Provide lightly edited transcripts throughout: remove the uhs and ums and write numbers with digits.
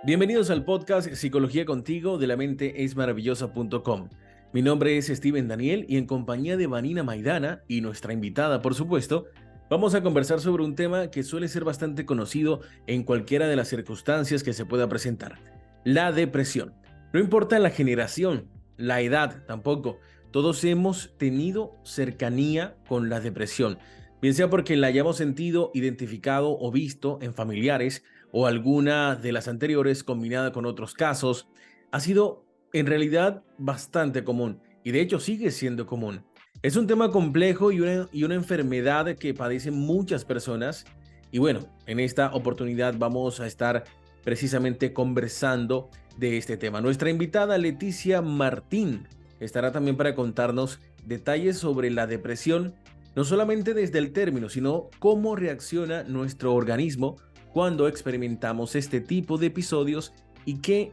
Bienvenidos al podcast Psicología Contigo de la mente es maravillosa.com. Mi nombre es Steven Daniel y en compañía de Vanina Maidana y nuestra invitada, por supuesto, vamos a conversar sobre un tema que suele ser bastante conocido en cualquiera de las circunstancias que se pueda presentar: la depresión. No importa la generación, la edad tampoco, todos hemos tenido cercanía con la depresión, bien sea porque la hayamos sentido, identificado o visto en familiares o alguna de las anteriores combinada con otros casos. Ha sido en realidad bastante común y de hecho sigue siendo común. Es un tema complejo y una enfermedad que padecen muchas personas, y bueno, en esta oportunidad vamos a estar precisamente conversando de este tema. Nuestra invitada Leticia Martín estará también para contarnos detalles sobre la depresión, no solamente desde el término, sino cómo reacciona nuestro organismo cuando experimentamos este tipo de episodios, y que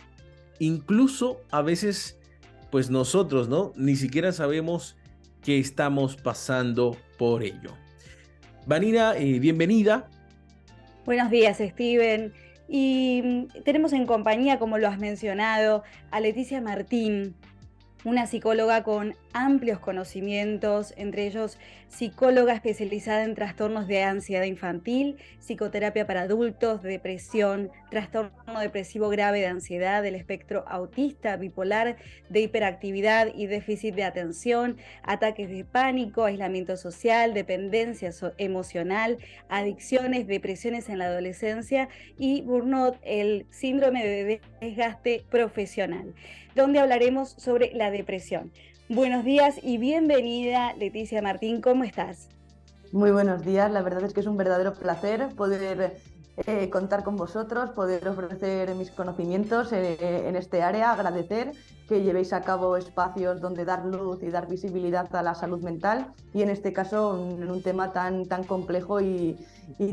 incluso a veces pues nosotros, ¿no?, ni siquiera sabemos que estamos pasando por ello. Vanina, bienvenida. Buenos días, Steven. Y tenemos en compañía, como lo has mencionado, a Leticia Martín, una psicóloga con amplios conocimientos, entre ellos psicóloga especializada en trastornos de ansiedad infantil, psicoterapia para adultos, depresión, trastorno depresivo grave de ansiedad, del espectro autista, bipolar, de hiperactividad y déficit de atención, ataques de pánico, aislamiento social, dependencia emocional, adicciones, depresiones en la adolescencia y burnout, el síndrome de desgaste profesional, donde hablaremos sobre la depresión. Buenos días y bienvenida, Leticia Martín, ¿cómo estás? Muy buenos días, la verdad es que es un verdadero placer poder contar con vosotros, poder ofrecer mis conocimientos en este área, agradecer que llevéis a cabo espacios donde dar luz y dar visibilidad a la salud mental, y en este caso en un tema tan complejo y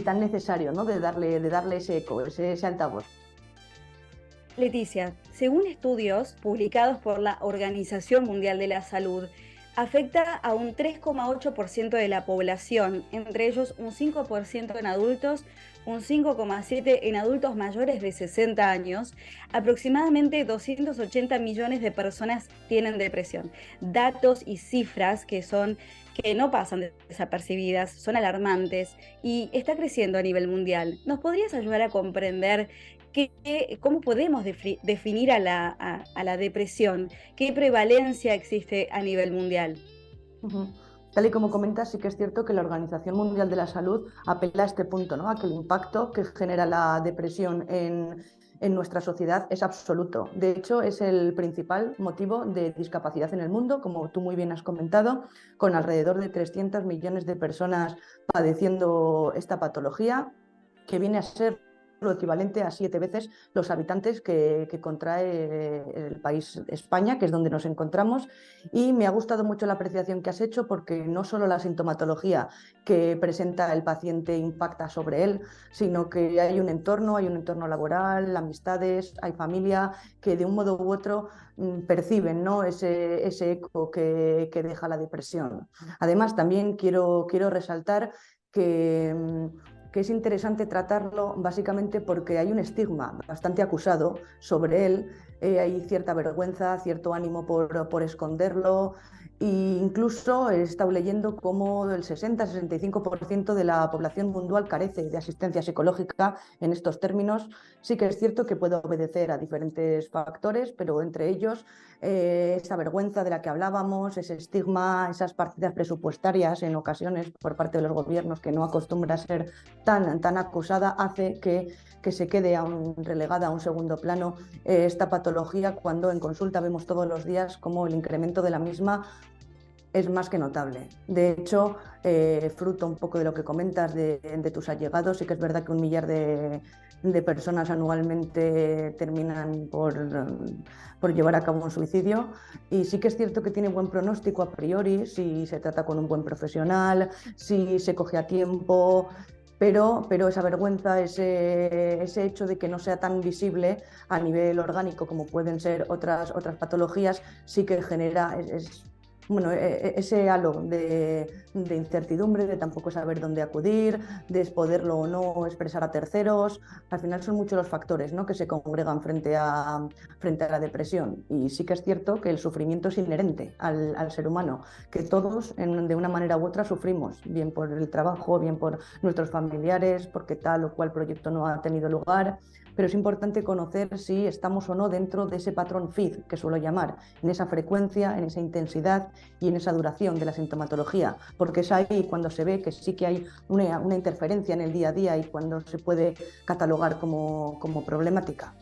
tan necesario, ¿no?, de darle ese eco, ese altavoz. Leticia, según estudios publicados por la Organización Mundial de la Salud, afecta a un 3,8% de la población, entre ellos un 5% en adultos, un 5,7% en adultos mayores de 60 años. Aproximadamente 280 millones de personas tienen depresión. Datos y cifras que no pasan desapercibidas, son alarmantes y está creciendo a nivel mundial. ¿Nos podrías ayudar a comprender cómo podemos definir a la depresión? ¿Qué prevalencia existe a nivel mundial? Uh-huh. Tal y como comentas, sí que es cierto que la Organización Mundial de la Salud apela a este punto, ¿no?, a que el impacto que genera la depresión en nuestra sociedad es absoluto. De hecho, es el principal motivo de discapacidad en el mundo, como tú muy bien has comentado, con alrededor de 300 millones de personas padeciendo esta patología, que viene a ser lo equivalente a 7 veces los habitantes que contrae el país España, que es donde nos encontramos. Y me ha gustado mucho la apreciación que has hecho, porque no solo la sintomatología que presenta el paciente impacta sobre él, sino que hay un entorno laboral, amistades, hay familia que de un modo u otro perciben, ¿no?, ese eco que deja la depresión. Además, también quiero resaltar que es interesante tratarlo básicamente porque hay un estigma bastante acusado sobre él, hay cierta vergüenza, cierto ánimo por esconderlo, e incluso he estado leyendo cómo el 60-65% de la población mundial carece de asistencia psicológica en estos términos. Sí que es cierto que puede obedecer a diferentes factores, pero entre ellos esa vergüenza de la que hablábamos, ese estigma, esas partidas presupuestarias en ocasiones por parte de los gobiernos, que no acostumbra a ser tan acusada, hace que se quede relegada a un segundo plano esta patología, cuando en consulta vemos todos los días cómo el incremento de la misma es más que notable. De hecho, fruto un poco de lo que comentas de tus allegados, sí que es verdad que 1 millar de personas anualmente terminan por llevar a cabo un suicidio, y sí que es cierto que tiene buen pronóstico a priori si se trata con un buen profesional, si se coge a tiempo, pero esa vergüenza, ese hecho de que no sea tan visible a nivel orgánico como pueden ser otras patologías, sí que genera, bueno, ese halo de incertidumbre, de tampoco saber dónde acudir, de poderlo o no expresar a terceros. Al final son muchos los factores, ¿no?, que se congregan frente a la depresión. Y sí que es cierto que el sufrimiento es inherente al ser humano, que todos de una manera u otra sufrimos, bien por el trabajo, bien por nuestros familiares, porque tal o cual proyecto no ha tenido lugar. Pero es importante conocer si estamos o no dentro de ese patrón FID, que suelo llamar, en esa frecuencia, en esa intensidad y en esa duración de la sintomatología, porque es ahí cuando se ve que sí que hay una interferencia en el día a día y cuando se puede catalogar como problemática.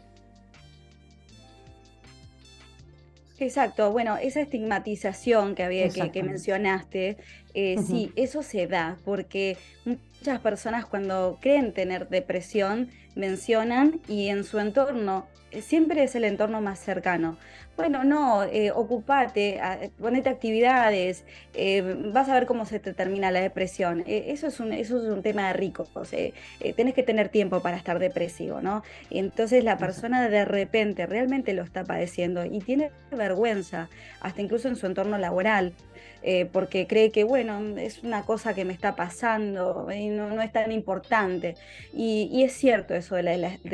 Exacto, bueno, esa estigmatización que mencionaste, Uh-huh. sí, eso se da, porque muchas personas cuando creen tener depresión mencionan y en su entorno, siempre es el entorno más cercano. Bueno, no, ocupate, ponete actividades, vas a ver cómo se te termina la depresión. Eso es un tema de ricos, tenés que tener tiempo para estar depresivo, ¿no? Entonces la persona de repente realmente lo está padeciendo y tiene vergüenza, hasta incluso en su entorno laboral, porque cree que, bueno, es una cosa que me está pasando y no es tan importante. Y es cierto eso de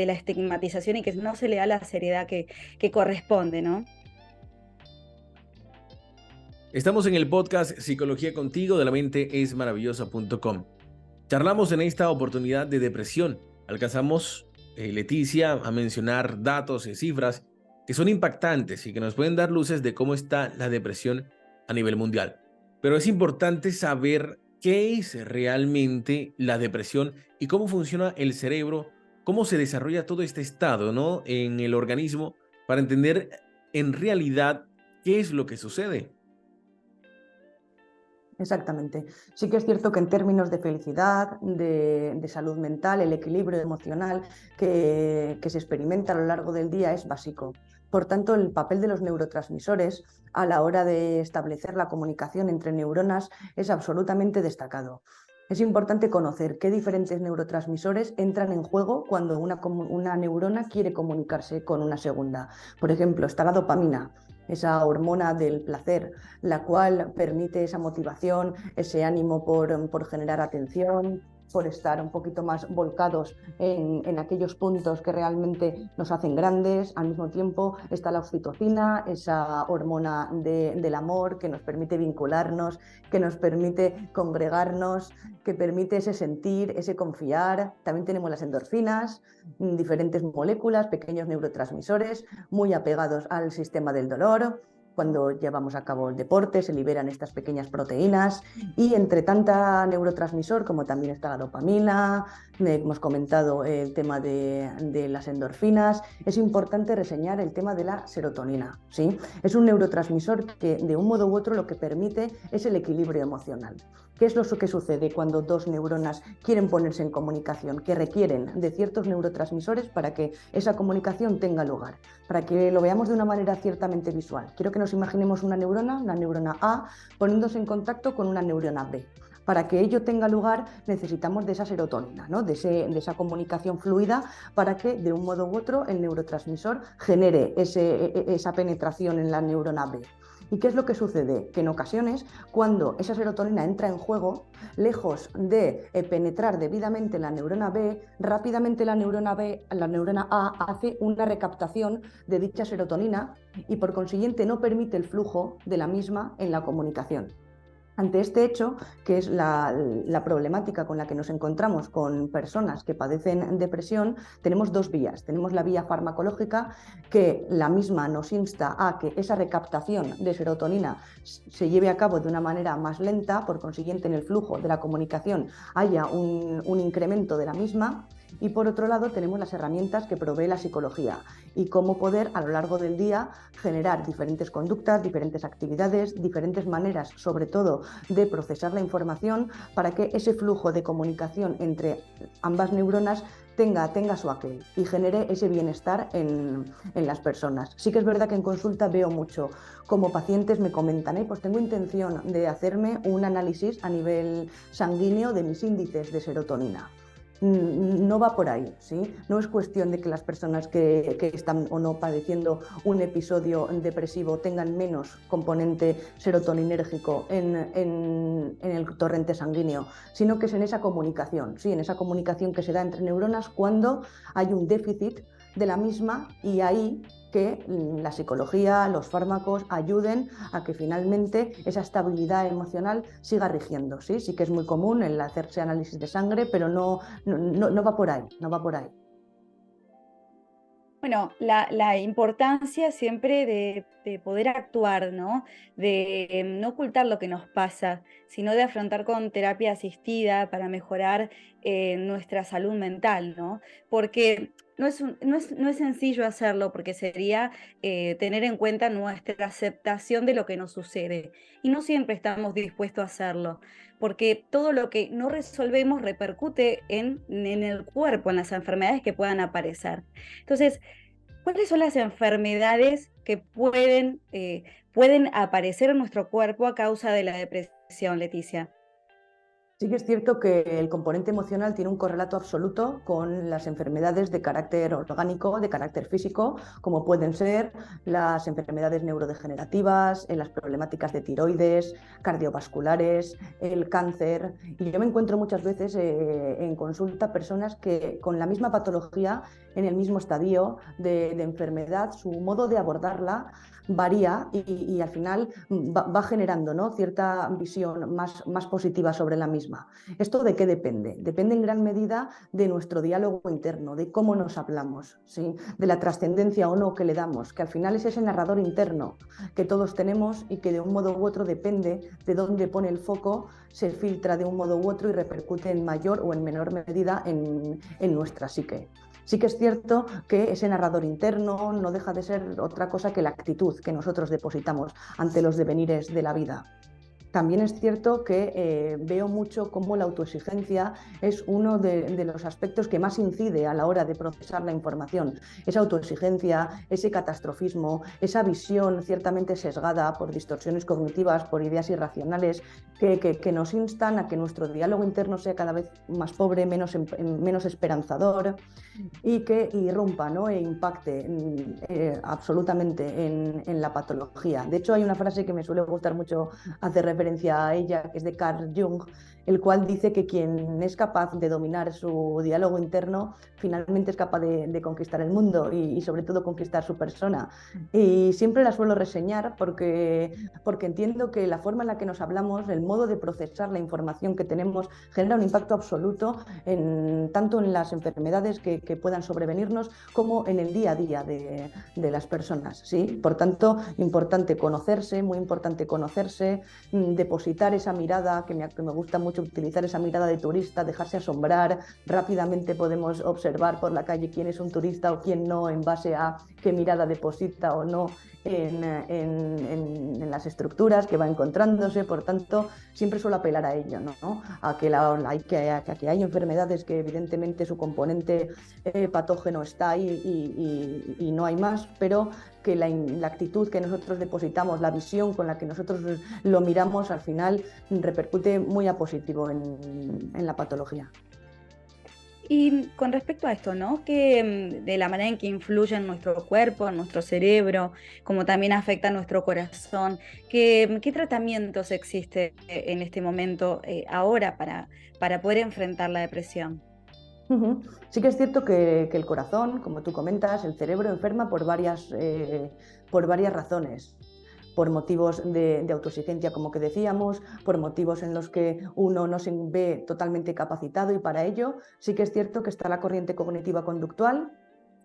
la estigmatización y que no se le da la seriedad que corresponde, ¿no? Estamos en el podcast Psicología contigo de la mente es maravillosa.com. Charlamos en esta oportunidad de depresión. Alcanzamos, Leticia, a mencionar datos y cifras que son impactantes y que nos pueden dar luces de cómo está la depresión a nivel mundial. Pero es importante saber qué es realmente la depresión y cómo funciona el cerebro, cómo se desarrolla todo este estado, ¿no?, en el organismo, para entender en realidad qué es lo que sucede. Exactamente. Sí que es cierto que en términos de felicidad, de salud mental, el equilibrio emocional que se experimenta a lo largo del día es básico. Por tanto, el papel de los neurotransmisores a la hora de establecer la comunicación entre neuronas es absolutamente destacado. Es importante conocer qué diferentes neurotransmisores entran en juego cuando una neurona quiere comunicarse con una segunda. Por ejemplo, está la dopamina, esa hormona del placer, la cual permite esa motivación, ese ánimo por generar atención, por estar un poquito más volcados en aquellos puntos que realmente nos hacen grandes. Al mismo tiempo está la oxitocina, esa hormona del amor que nos permite vincularnos, que nos permite congregarnos, que permite ese sentir, ese confiar. También tenemos las endorfinas, diferentes moléculas, pequeños neurotransmisores muy apegados al sistema del dolor. Cuando llevamos a cabo el deporte se liberan estas pequeñas proteínas y entre tanta neurotransmisor como también está la dopamina, hemos comentado el tema de las endorfinas, es importante reseñar el tema de la serotonina, ¿sí? Es un neurotransmisor que de un modo u otro lo que permite es el equilibrio emocional. ¿Qué es lo que sucede cuando dos neuronas quieren ponerse en comunicación? Que requieren de ciertos neurotransmisores para que esa comunicación tenga lugar. Para que lo veamos de una manera ciertamente visual, quiero que nos imaginemos una neurona A, poniéndose en contacto con una neurona B. Para que ello tenga lugar necesitamos de esa serotonina, ¿no?, de esa comunicación fluida, para que de un modo u otro el neurotransmisor genere esa penetración en la neurona B. ¿Y qué es lo que sucede? Que en ocasiones, cuando esa serotonina entra en juego, lejos de penetrar debidamente en la neurona B, rápidamente la neurona A hace una recaptación de dicha serotonina y por consiguiente no permite el flujo de la misma en la comunicación. Ante este hecho, que es la problemática con la que nos encontramos con personas que padecen depresión, tenemos dos vías. Tenemos la vía farmacológica, que la misma nos insta a que esa recaptación de serotonina se lleve a cabo de una manera más lenta, por consiguiente en el flujo de la comunicación haya un incremento de la misma. Y por otro lado tenemos las herramientas que provee la psicología y cómo poder a lo largo del día generar diferentes conductas, diferentes actividades, diferentes maneras sobre todo de procesar la información para que ese flujo de comunicación entre ambas neuronas tenga su aquel y genere ese bienestar en las personas. Sí que es verdad que en consulta veo mucho como pacientes me comentan, pues tengo intención de hacerme un análisis a nivel sanguíneo de mis índices de serotonina. no va por ahí, ¿sí? No es cuestión de que las personas que están o no padeciendo un episodio depresivo tengan menos componente serotoninérgico en el torrente sanguíneo, sino que es en esa comunicación, ¿sí? En esa comunicación que se da entre neuronas cuando hay un déficit de la misma, y ahí que la psicología, los fármacos ayuden a que finalmente esa estabilidad emocional siga rigiendo. Sí, sí que es muy común el hacerse análisis de sangre, pero no va por ahí, no va por ahí. Bueno, la importancia siempre de poder actuar, ¿no? De no ocultar lo que nos pasa, sino de afrontar con terapia asistida para mejorar nuestra salud mental, ¿no? Porque no es sencillo hacerlo, porque sería tener en cuenta nuestra aceptación de lo que nos sucede. Y no siempre estamos dispuestos a hacerlo, porque todo lo que no resolvemos repercute en el cuerpo, en las enfermedades que puedan aparecer. Entonces, ¿cuáles son las enfermedades que pueden aparecer en nuestro cuerpo a causa de la depresión, Leticia? Sí que es cierto que el componente emocional tiene un correlato absoluto con las enfermedades de carácter orgánico, de carácter físico, como pueden ser las enfermedades neurodegenerativas, las problemáticas de tiroides, cardiovasculares, el cáncer. Y yo me encuentro muchas veces en consulta personas que con la misma patología, en el mismo estadio de enfermedad, su modo de abordarla varía y al final va generando, ¿no?, cierta visión más positiva sobre la misma. ¿Esto de qué depende? Depende en gran medida de nuestro diálogo interno, de cómo nos hablamos, ¿sí?, de la trascendencia o no que le damos, que al final es ese narrador interno que todos tenemos y que de un modo u otro depende de dónde pone el foco, se filtra de un modo u otro y repercute en mayor o en menor medida en nuestra psique. Sí que es cierto que ese narrador interno no deja de ser otra cosa que la actitud que nosotros depositamos ante los devenires de la vida. También es cierto que veo mucho cómo la autoexigencia es uno de los aspectos que más incide a la hora de procesar la información. Esa autoexigencia, ese catastrofismo, esa visión ciertamente sesgada por distorsiones cognitivas, por ideas irracionales, que nos instan a que nuestro diálogo interno sea cada vez más pobre, menos esperanzador, y que irrumpa, ¿no?, e impacte absolutamente en la patología. De hecho, hay una frase que me suele gustar mucho hacer referencia a ella, que es de Carl Jung, el cual dice que quien es capaz de dominar su diálogo interno finalmente es capaz de conquistar el mundo y sobre todo conquistar su persona. Y siempre la suelo reseñar porque entiendo que la forma en la que nos hablamos, el modo de procesar la información que tenemos, genera un impacto absoluto tanto en las enfermedades que puedan sobrevenirnos como en el día a día de las personas, ¿sí? Por tanto, importante conocerse, muy importante conocerse, depositar esa mirada, que me gusta mucho utilizar esa mirada de turista, dejarse asombrar. Rápidamente podemos observar por la calle quién es un turista o quién no, en base a qué mirada deposita o no en las estructuras que va encontrándose. Por tanto, siempre suelo apelar a ello, ¿no? A que hay enfermedades que evidentemente su componente patógeno está ahí y no hay más, pero que la actitud que nosotros depositamos, la visión con la que nosotros lo miramos, al final repercute muy a positivo en la patología. Y con respecto a esto, ¿no? Que de la manera en que influye en nuestro cuerpo, en nuestro cerebro, como también afecta a nuestro corazón, ¿qué tratamientos existe en este momento, ahora, para poder enfrentar la depresión? Sí que es cierto que el corazón, como tú comentas, el cerebro enferma por varias razones. Por motivos de autoexigencia, como que decíamos, por motivos en los que uno no se ve totalmente capacitado, y para ello sí que es cierto que está la corriente cognitiva conductual,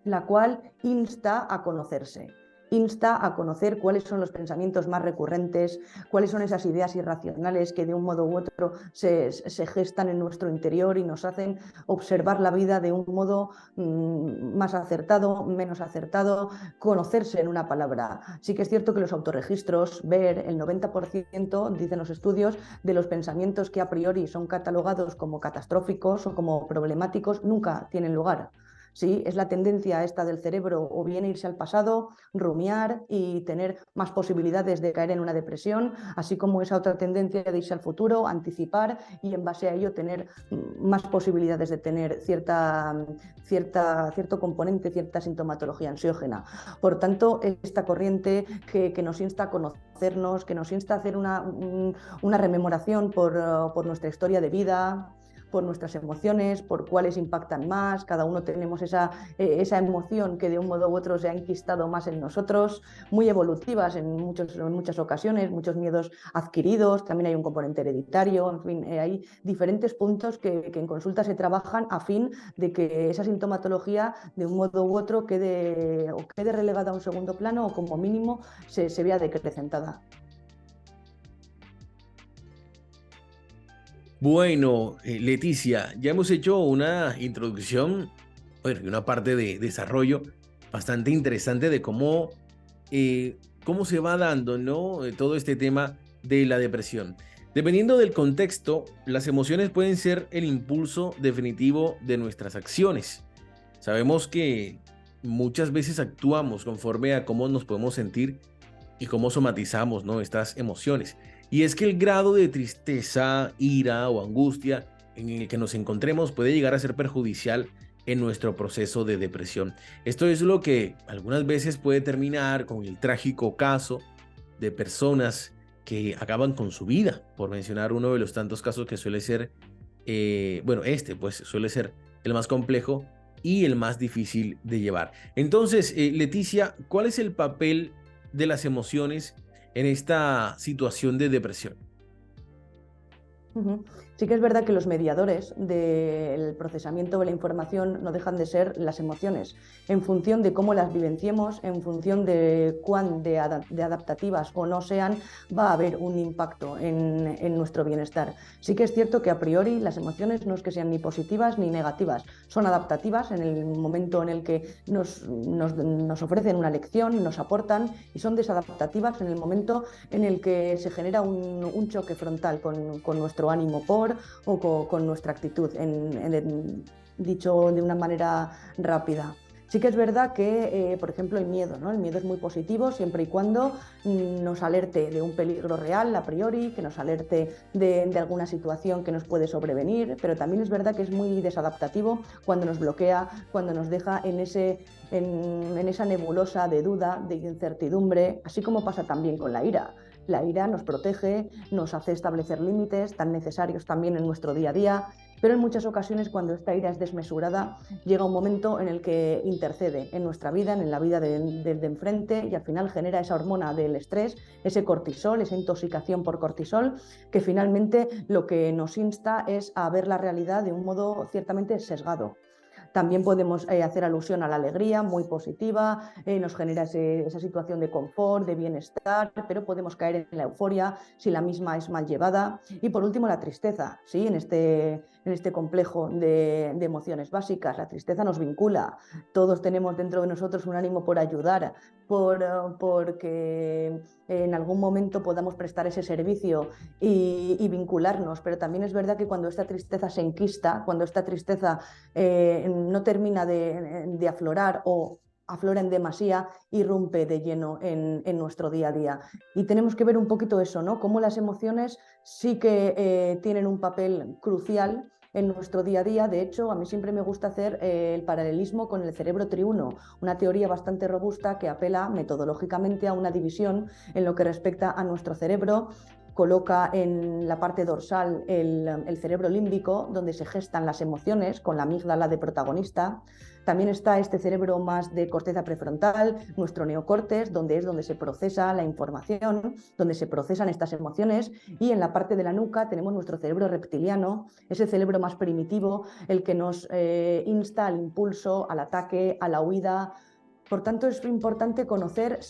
la cual insta a conocerse. Insta a conocer cuáles son los pensamientos más recurrentes, cuáles son esas ideas irracionales que de un modo u otro se gestan en nuestro interior y nos hacen observar la vida de un modo más acertado, menos acertado, conocerse, en una palabra. Sí que es cierto que los autorregistros, ver el 90%, dicen los estudios, de los pensamientos que a priori son catalogados como catastróficos o como problemáticos, nunca tienen lugar. Sí, es la tendencia esta del cerebro o bien irse al pasado, rumiar y tener más posibilidades de caer en una depresión, así como esa otra tendencia de irse al futuro, anticipar y en base a ello tener más posibilidades de tener cierto componente, cierta sintomatología ansiógena. Por tanto, esta corriente que nos insta a conocernos, que nos insta a hacer una rememoración por nuestra historia de vida, por nuestras emociones, por cuáles impactan más, cada uno tenemos esa emoción que de un modo u otro se ha enquistado más en nosotros, muy evolutivas en muchas ocasiones, muchos miedos adquiridos, también hay un componente hereditario, en fin, hay diferentes puntos que en consulta se trabajan a fin de que esa sintomatología de un modo u otro quede relegada a un segundo plano o como mínimo se vea decrecentada. Bueno, Leticia, ya hemos hecho una introducción, bueno, y una parte de desarrollo bastante interesante de cómo se va dando, ¿no? Todo este tema de la depresión. Dependiendo del contexto, las emociones pueden ser el impulso definitivo de nuestras acciones. Sabemos que muchas veces actuamos conforme a cómo nos podemos sentir y cómo somatizamos, ¿no?, estas emociones. Y es que el grado de tristeza, ira o angustia en el que nos encontremos puede llegar a ser perjudicial en nuestro proceso de depresión. Esto es lo que algunas veces puede terminar con el trágico caso de personas que acaban con su vida, por mencionar uno de los tantos casos que suele ser, bueno, pues suele ser el más complejo y el más difícil de llevar. Entonces, Leticia, ¿cuál es el papel de las emociones en esta situación de depresión? Sí que es verdad que los mediadores del procesamiento de la información no dejan de ser las emociones. En función de cómo las vivenciemos, en función de cuán de adaptativas o no sean, va a haber un impacto en nuestro bienestar. Sí que es cierto que a priori las emociones no es que sean ni positivas ni negativas, son adaptativas en el momento en el que nos ofrecen una lección, nos aportan, y son desadaptativas en el momento en el que se genera un choque frontal con nuestro ánimo con nuestra actitud, dicho de una manera rápida. Sí que es verdad que, por ejemplo, el miedo, ¿no? El miedo es muy positivo siempre y cuando nos alerte de un peligro real a priori, que nos alerte de alguna situación que nos puede sobrevenir, pero también es verdad que es muy desadaptativo cuando nos bloquea, cuando nos deja en esa nebulosa de duda, de incertidumbre, así como pasa también con la ira. La ira nos protege, nos hace establecer límites tan necesarios también en nuestro día a día, pero en muchas ocasiones cuando esta ira es desmesurada llega un momento en el que intercede en nuestra vida, en la vida de enfrente, y al final genera esa hormona del estrés, ese cortisol, esa intoxicación por cortisol, que finalmente lo que nos insta es a ver la realidad de un modo ciertamente sesgado. También podemos hacer alusión a la alegría, muy positiva, nos genera esa situación de confort, de bienestar, pero podemos caer en la euforia si la misma es mal llevada. Y por último, la tristeza, ¿sí? En este complejo de emociones básicas. La tristeza nos vincula, todos tenemos dentro de nosotros un ánimo por ayudar, porque en algún momento podamos prestar ese servicio y vincularnos, pero también es verdad que cuando esta tristeza se enquista, cuando esta tristeza no termina de aflorar o aflora en demasía, irrumpe de lleno en nuestro día a día. Y tenemos que ver un poquito eso, ¿no? Cómo las emociones sí que tienen un papel crucial en nuestro día a día. De hecho, a mí siempre me gusta hacer el paralelismo con el cerebro triuno, una teoría bastante robusta que apela metodológicamente a una división en lo que respecta a nuestro cerebro. Coloca en la parte dorsal el cerebro límbico, donde se gestan las emociones, con la amígdala de protagonista. También está este cerebro más de corteza prefrontal, nuestro neocórtex, donde se procesa la información, donde se procesan estas emociones. Y en la parte de la nuca tenemos nuestro cerebro reptiliano, ese cerebro más primitivo, el que nos insta al impulso, al ataque, a la huida. Por tanto, es importante conocer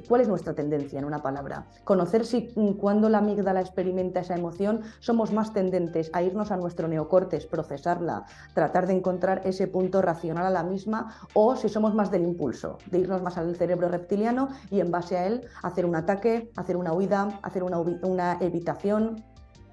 cuál es nuestra tendencia, en una palabra. Conocer si cuando la amígdala experimenta esa emoción somos más tendentes a irnos a nuestro neocórtex, procesarla, tratar de encontrar ese punto racional a la misma, o si somos más del impulso, de irnos más al cerebro reptiliano y en base a él hacer un ataque, hacer una huida, hacer una evitación.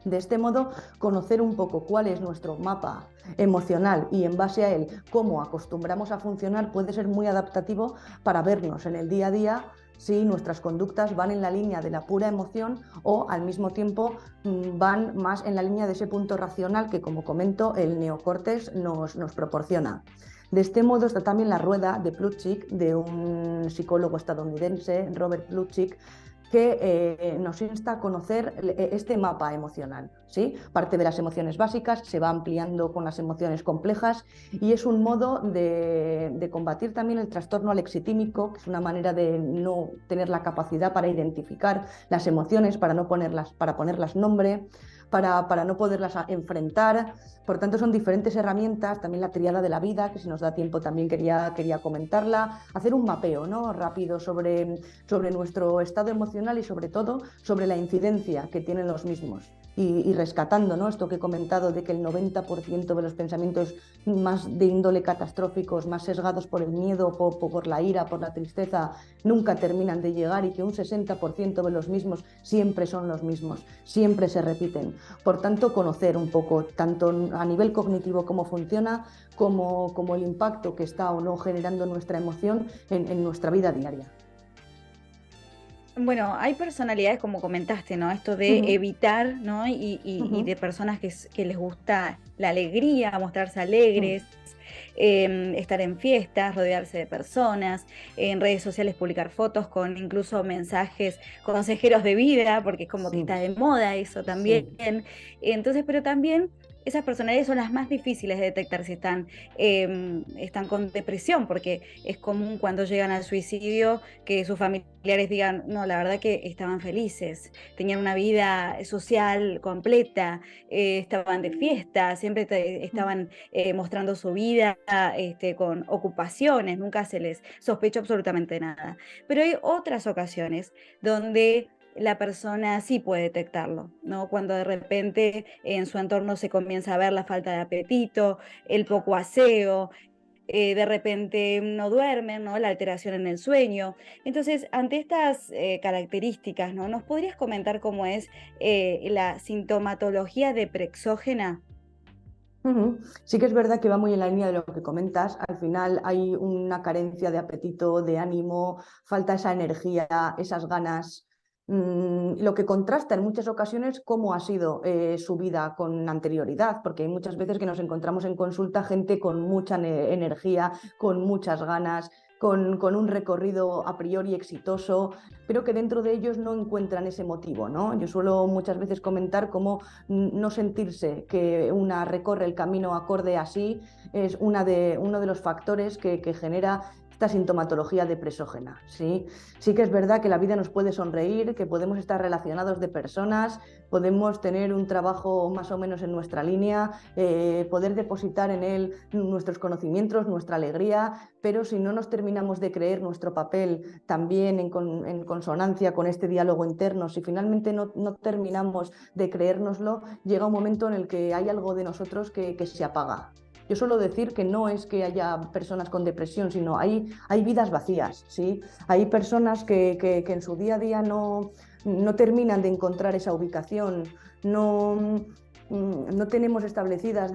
De este modo, conocer un poco cuál es nuestro mapa emocional y en base a él cómo acostumbramos a funcionar puede ser muy adaptativo para vernos en el día a día si nuestras conductas van en la línea de la pura emoción o al mismo tiempo van más en la línea de ese punto racional que, como comento, el neocórtex nos proporciona. De este modo está también la rueda de Plutchik, de un psicólogo estadounidense, Robert Plutchik, que nos insta a conocer este mapa emocional, ¿sí? Parte de las emociones básicas se va ampliando con las emociones complejas y es un modo de combatir también el trastorno alexitímico, que es una manera de no tener la capacidad para identificar las emociones, para ponerlas nombre, para no poderlas enfrentar. Por tanto, son diferentes herramientas, también la triada de la vida, que si nos da tiempo también quería comentarla, hacer un mapeo, ¿no?, rápido sobre nuestro estado emocional y sobre todo sobre la incidencia que tienen los mismos. Y rescatando, ¿no?, esto que he comentado de que el 90% de los pensamientos más de índole catastróficos, más sesgados por el miedo, por la ira, por la tristeza, nunca terminan de llegar y que un 60% de los mismos siempre son los mismos, siempre se repiten. Por tanto, conocer un poco, tanto a nivel cognitivo cómo funciona, como el impacto que está o no generando nuestra emoción en nuestra vida diaria. Bueno, hay personalidades, como comentaste, ¿no? Esto de evitar, ¿no? Y de personas que les gusta la alegría, mostrarse alegres, estar en fiestas, rodearse de personas, en redes sociales publicar fotos con incluso mensajes consejeros de vida, porque es como que está de moda eso también. Sí. Entonces, pero también esas personalidades son las más difíciles de detectar si están con depresión, porque es común cuando llegan al suicidio que sus familiares digan, no, la verdad que estaban felices, tenían una vida social completa, estaban de fiesta, siempre estaban mostrando su vida con ocupaciones, nunca se les sospechó absolutamente nada. Pero hay otras ocasiones donde la persona sí puede detectarlo, ¿no? Cuando de repente en su entorno se comienza a ver la falta de apetito, el poco aseo, de repente no duermen, ¿no? La alteración en el sueño. Entonces, ante estas características, ¿no? ¿Nos podrías comentar cómo es la sintomatología deprexógena? Sí que es verdad que va muy en la línea de lo que comentas. Al final hay una carencia de apetito, de ánimo, falta esa energía, esas ganas. Lo que contrasta en muchas ocasiones cómo ha sido su vida con anterioridad, porque hay muchas veces que nos encontramos en consulta gente con mucha energía, con muchas ganas, con un recorrido a priori exitoso, pero que dentro de ellos no encuentran ese motivo, ¿no? Yo suelo muchas veces comentar cómo no sentirse que una recorre el camino acorde así es uno de los factores que genera esta sintomatología depresógena, ¿sí? Sí que es verdad que la vida nos puede sonreír, que podemos estar relacionados de personas, podemos tener un trabajo más o menos en nuestra línea, poder depositar en él nuestros conocimientos, nuestra alegría, pero si no nos terminamos de creer nuestro papel también en consonancia con este diálogo interno, si finalmente no terminamos de creérnoslo, llega un momento en el que hay algo de nosotros que se apaga. Yo suelo decir que no es que haya personas con depresión, sino hay vidas vacías, ¿sí? Hay personas que en su día a día no terminan de encontrar esa ubicación, no tenemos establecidas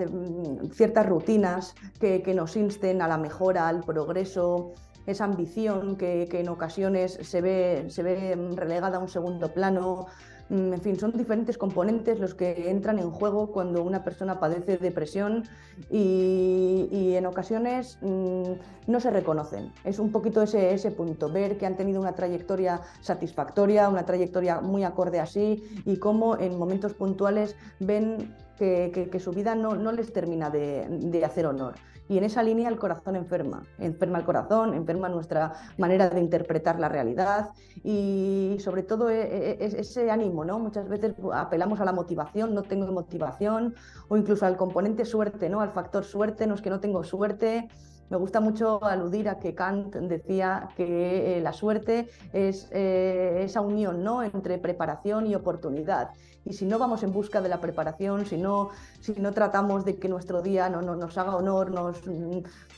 ciertas rutinas que nos insten a la mejora, al progreso, esa ambición que en ocasiones se ve relegada a un segundo plano. En fin, son diferentes componentes los que entran en juego cuando una persona padece depresión y en ocasiones no se reconocen. Es un poquito ese punto, ver que han tenido una trayectoria satisfactoria, una trayectoria muy acorde así y cómo en momentos puntuales ven que su vida no les termina de hacer honor. Y en esa línea el corazón enferma el corazón, enferma nuestra manera de interpretar la realidad y sobre todo ese ánimo, ¿no? Muchas veces apelamos a la motivación, no tengo motivación, o incluso al componente suerte, ¿no? Al factor suerte, no es que no tengo suerte. Me gusta mucho aludir a que Kant decía que la suerte es esa unión, ¿no?, entre preparación y oportunidad. Y si no vamos en busca de la preparación, si no tratamos de que nuestro día nos haga honor,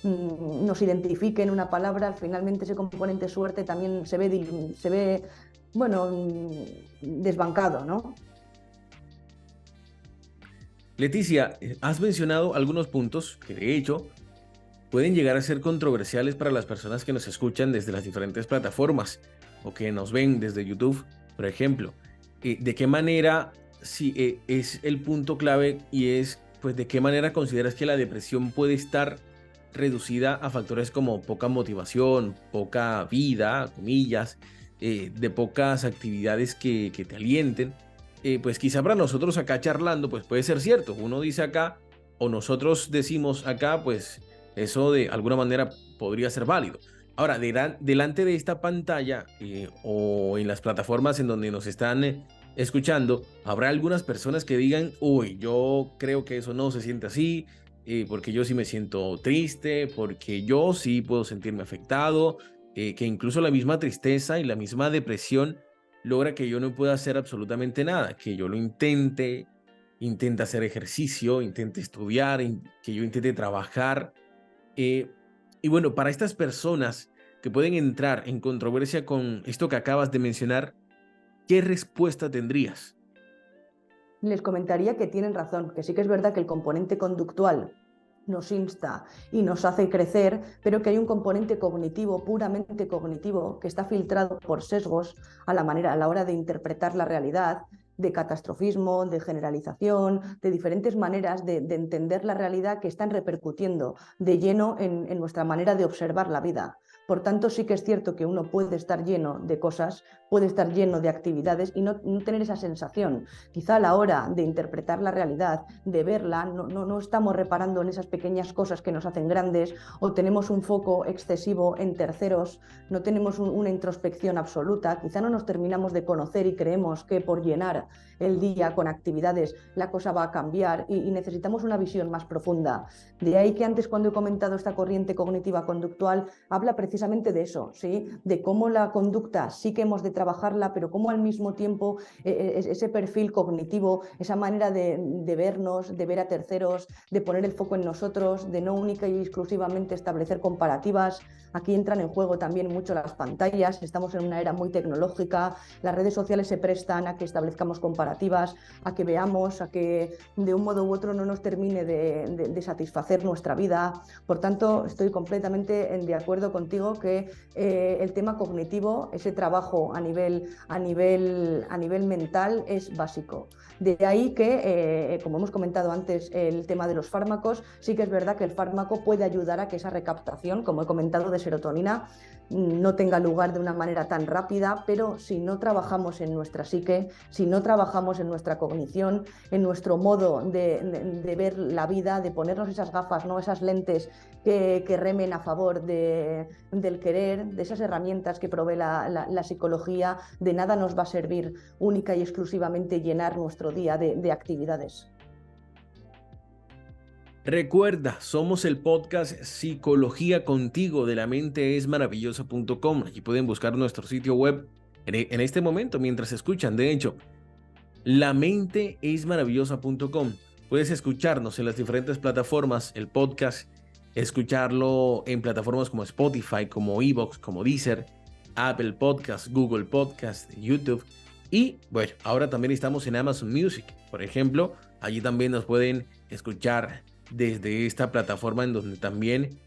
nos identifique en una palabra, finalmente ese componente suerte también se ve bueno, desbancado, ¿no? Leticia, has mencionado algunos puntos que de hecho pueden llegar a ser controversiales para las personas que nos escuchan desde las diferentes plataformas o que nos ven desde YouTube, por ejemplo. ¿De qué manera, si es el punto clave y es, pues, de qué manera consideras que la depresión puede estar reducida a factores como poca motivación, poca vida, comillas, de pocas actividades que te alienten? Pues quizá para nosotros acá charlando, pues puede ser cierto. Uno dice acá, o nosotros decimos acá, pues eso de alguna manera podría ser válido. Ahora, delante de esta pantalla o en las plataformas en donde nos están escuchando, habrá algunas personas que digan, uy, yo creo que eso no se siente así, porque yo sí me siento triste, porque yo sí puedo sentirme afectado, que incluso la misma tristeza y la misma depresión logra que yo no pueda hacer absolutamente nada, que yo lo intente hacer ejercicio, intente estudiar, que yo intente trabajar. eh, y bueno, para estas personas que pueden entrar en controversia con esto que acabas de mencionar, ¿qué respuesta tendrías? Les comentaría que tienen razón, que sí que es verdad que el componente conductual nos insta y nos hace crecer, pero que hay un componente cognitivo, puramente cognitivo, que está filtrado por sesgos a la hora de interpretar la realidad, de catastrofismo, de generalización, de diferentes maneras de entender la realidad que están repercutiendo de lleno en nuestra manera de observar la vida. Por tanto, sí que es cierto que uno puede estar lleno de cosas, puede estar lleno de actividades y no tener esa sensación. Quizá a la hora de interpretar la realidad, de verla, no estamos reparando en esas pequeñas cosas que nos hacen grandes, o tenemos un foco excesivo en terceros, no tenemos una introspección absoluta, quizá no nos terminamos de conocer y creemos que por llenar el día con actividades la cosa va a cambiar y necesitamos una visión más profunda. De ahí que antes, cuando he comentado esta corriente cognitiva conductual, habla precisamente de eso, ¿sí? De cómo la conducta sí que hemos de trabajarla, pero cómo al mismo tiempo ese perfil cognitivo, esa manera de vernos, de ver a terceros, de poner el foco en nosotros, de no única y exclusivamente establecer comparativas. Aquí entran en juego también mucho las pantallas, estamos en una era muy tecnológica, las redes sociales se prestan a que establezcamos comparativas, a que veamos, a que de un modo u otro no nos termine de satisfacer nuestra vida. Por tanto, estoy completamente de acuerdo contigo que el tema cognitivo, ese trabajo a nivel mental es básico. De ahí que, como hemos comentado antes, el tema de los fármacos, sí que es verdad que el fármaco puede ayudar a que esa recaptación, como he comentado, de serotonina no tenga lugar de una manera tan rápida, pero si no trabajamos en nuestra psique, si no trabajamos en nuestra cognición, en nuestro modo de ver la vida, de ponernos esas gafas, ¿no? Esas lentes que remen a favor del querer, de esas herramientas que provee la psicología, de nada nos va a servir única y exclusivamente llenar nuestro día de actividades. Recuerda, somos el podcast Psicología Contigo de la mente es maravillosa.com. Aquí pueden buscar nuestro sitio web en este momento mientras escuchan. De hecho, la mente es maravillosa.com. Puedes escucharnos en las diferentes plataformas, el podcast, escucharlo en plataformas como Spotify, como Evox, como Deezer, Apple Podcast, Google Podcast, YouTube. Y bueno, ahora también estamos en Amazon Music, por ejemplo. Allí también nos pueden escuchar desde esta plataforma en donde también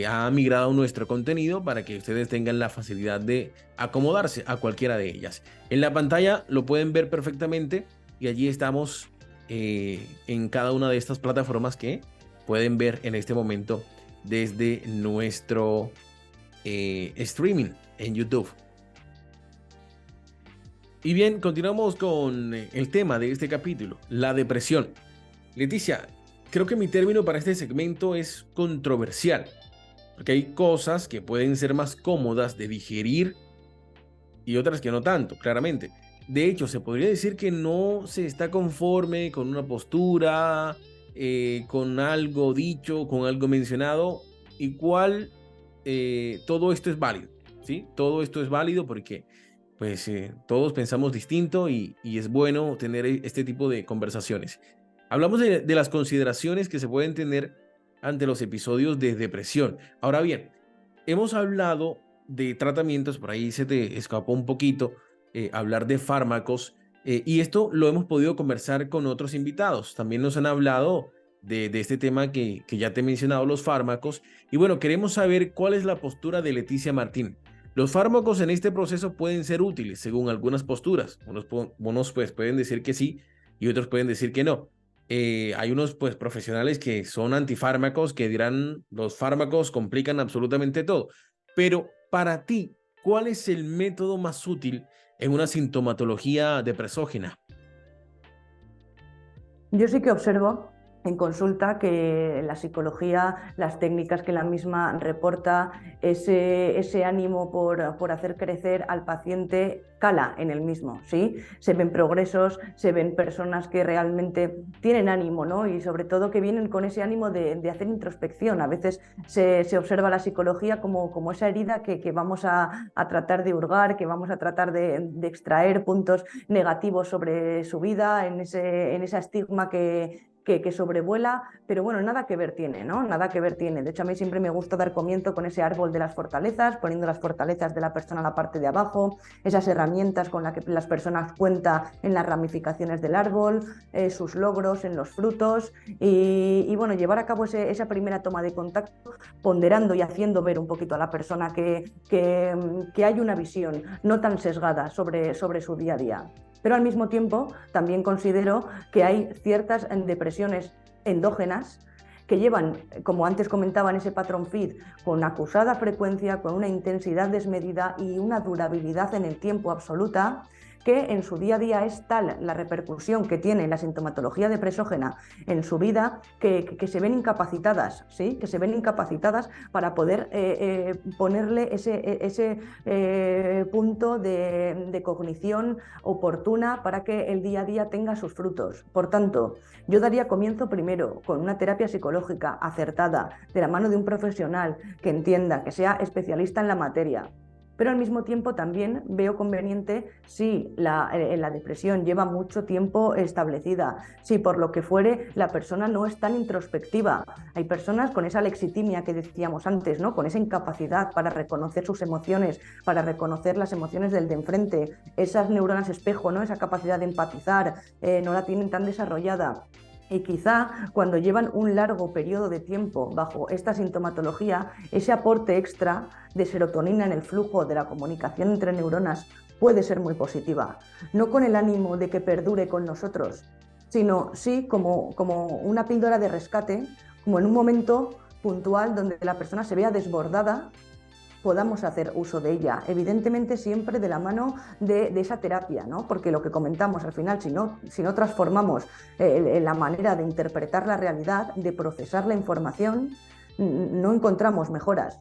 ha migrado nuestro contenido para que ustedes tengan la facilidad de acomodarse a cualquiera de ellas. En la pantalla lo pueden ver perfectamente y allí estamos en cada una de estas plataformas que pueden ver en este momento desde nuestro streaming en YouTube. Y bien, continuamos con el tema de este capítulo, la depresión. Leticia, creo que mi término para este segmento es controversial, porque hay cosas que pueden ser más cómodas de digerir y otras que no tanto, claramente. De hecho, se podría decir que no se está conforme con una postura, con algo dicho, con algo mencionado, igual todo esto es válido, ¿sí? Todo esto es válido porque pues todos pensamos distinto y es bueno tener este tipo de conversaciones. Hablamos de las consideraciones que se pueden tener ante los episodios de depresión. Ahora bien, hemos hablado de tratamientos, por ahí se te escapó un poquito hablar de fármacos, Y esto lo hemos podido conversar con otros invitados. También nos han hablado de este tema que ya te he mencionado, los fármacos. Y bueno, queremos saber cuál es la postura de Leticia Martín. Los fármacos en este proceso pueden ser útiles según algunas posturas. Unos pues pueden decir que sí y otros pueden decir que no. Hay unos pues profesionales que son antifármacos que dirán los fármacos complican absolutamente todo. Pero para ti, ¿cuál es el método más útil en una sintomatología depresógena? Yo sí que observo en consulta que la psicología, las técnicas que la misma reporta, ese ánimo por hacer crecer al paciente cala en el mismo, ¿sí? Se ven progresos, se ven personas que realmente tienen ánimo, ¿no? Y sobre todo que vienen con ese ánimo de hacer introspección. A veces se observa la psicología como esa herida que vamos a tratar de hurgar, que vamos a tratar de extraer puntos negativos sobre su vida, en ese estigma que sobrevuela, pero bueno, nada que ver tiene, ¿no? Nada que ver tiene. De hecho, a mí siempre me gusta dar comienzo con ese árbol de las fortalezas, poniendo las fortalezas de la persona en la parte de abajo, esas herramientas con las que las personas cuentan en las ramificaciones del árbol, sus logros en los frutos y bueno, llevar a cabo esa primera toma de contacto, ponderando y haciendo ver un poquito a la persona que hay una visión no tan sesgada sobre su día a día. Pero al mismo tiempo también considero que hay ciertas depresiones endógenas que llevan, como antes comentaba, en ese patrón FID, con acusada frecuencia, con una intensidad desmedida y una durabilidad en el tiempo absoluta, que en su día a día es tal la repercusión que tiene la sintomatología depresógena en su vida que se ven incapacitadas, ¿sí? Que se ven incapacitadas para poder ponerle ese punto de cognición oportuna para que el día a día tenga sus frutos. Por tanto, yo daría comienzo primero con una terapia psicológica acertada, de la mano de un profesional que entienda, que sea especialista en la materia. Pero al mismo tiempo también veo conveniente si la depresión lleva mucho tiempo establecida, si por lo que fuere la persona no es tan introspectiva. Hay personas con esa lexitimia que decíamos antes, ¿no? Con esa incapacidad para reconocer sus emociones, para reconocer las emociones del de enfrente, esas neuronas espejo, ¿no? Esa capacidad de empatizar, no la tienen tan desarrollada. Y quizá cuando llevan un largo periodo de tiempo bajo esta sintomatología, ese aporte extra de serotonina en el flujo de la comunicación entre neuronas puede ser muy positiva. No con el ánimo de que perdure con nosotros, sino sí como una píldora de rescate, como en un momento puntual donde la persona se vea desbordada, podamos hacer uso de ella, evidentemente siempre de la mano de esa terapia, ¿no? Porque lo que comentamos al final, si no transformamos la manera de interpretar la realidad, de procesar la información, no encontramos mejoras.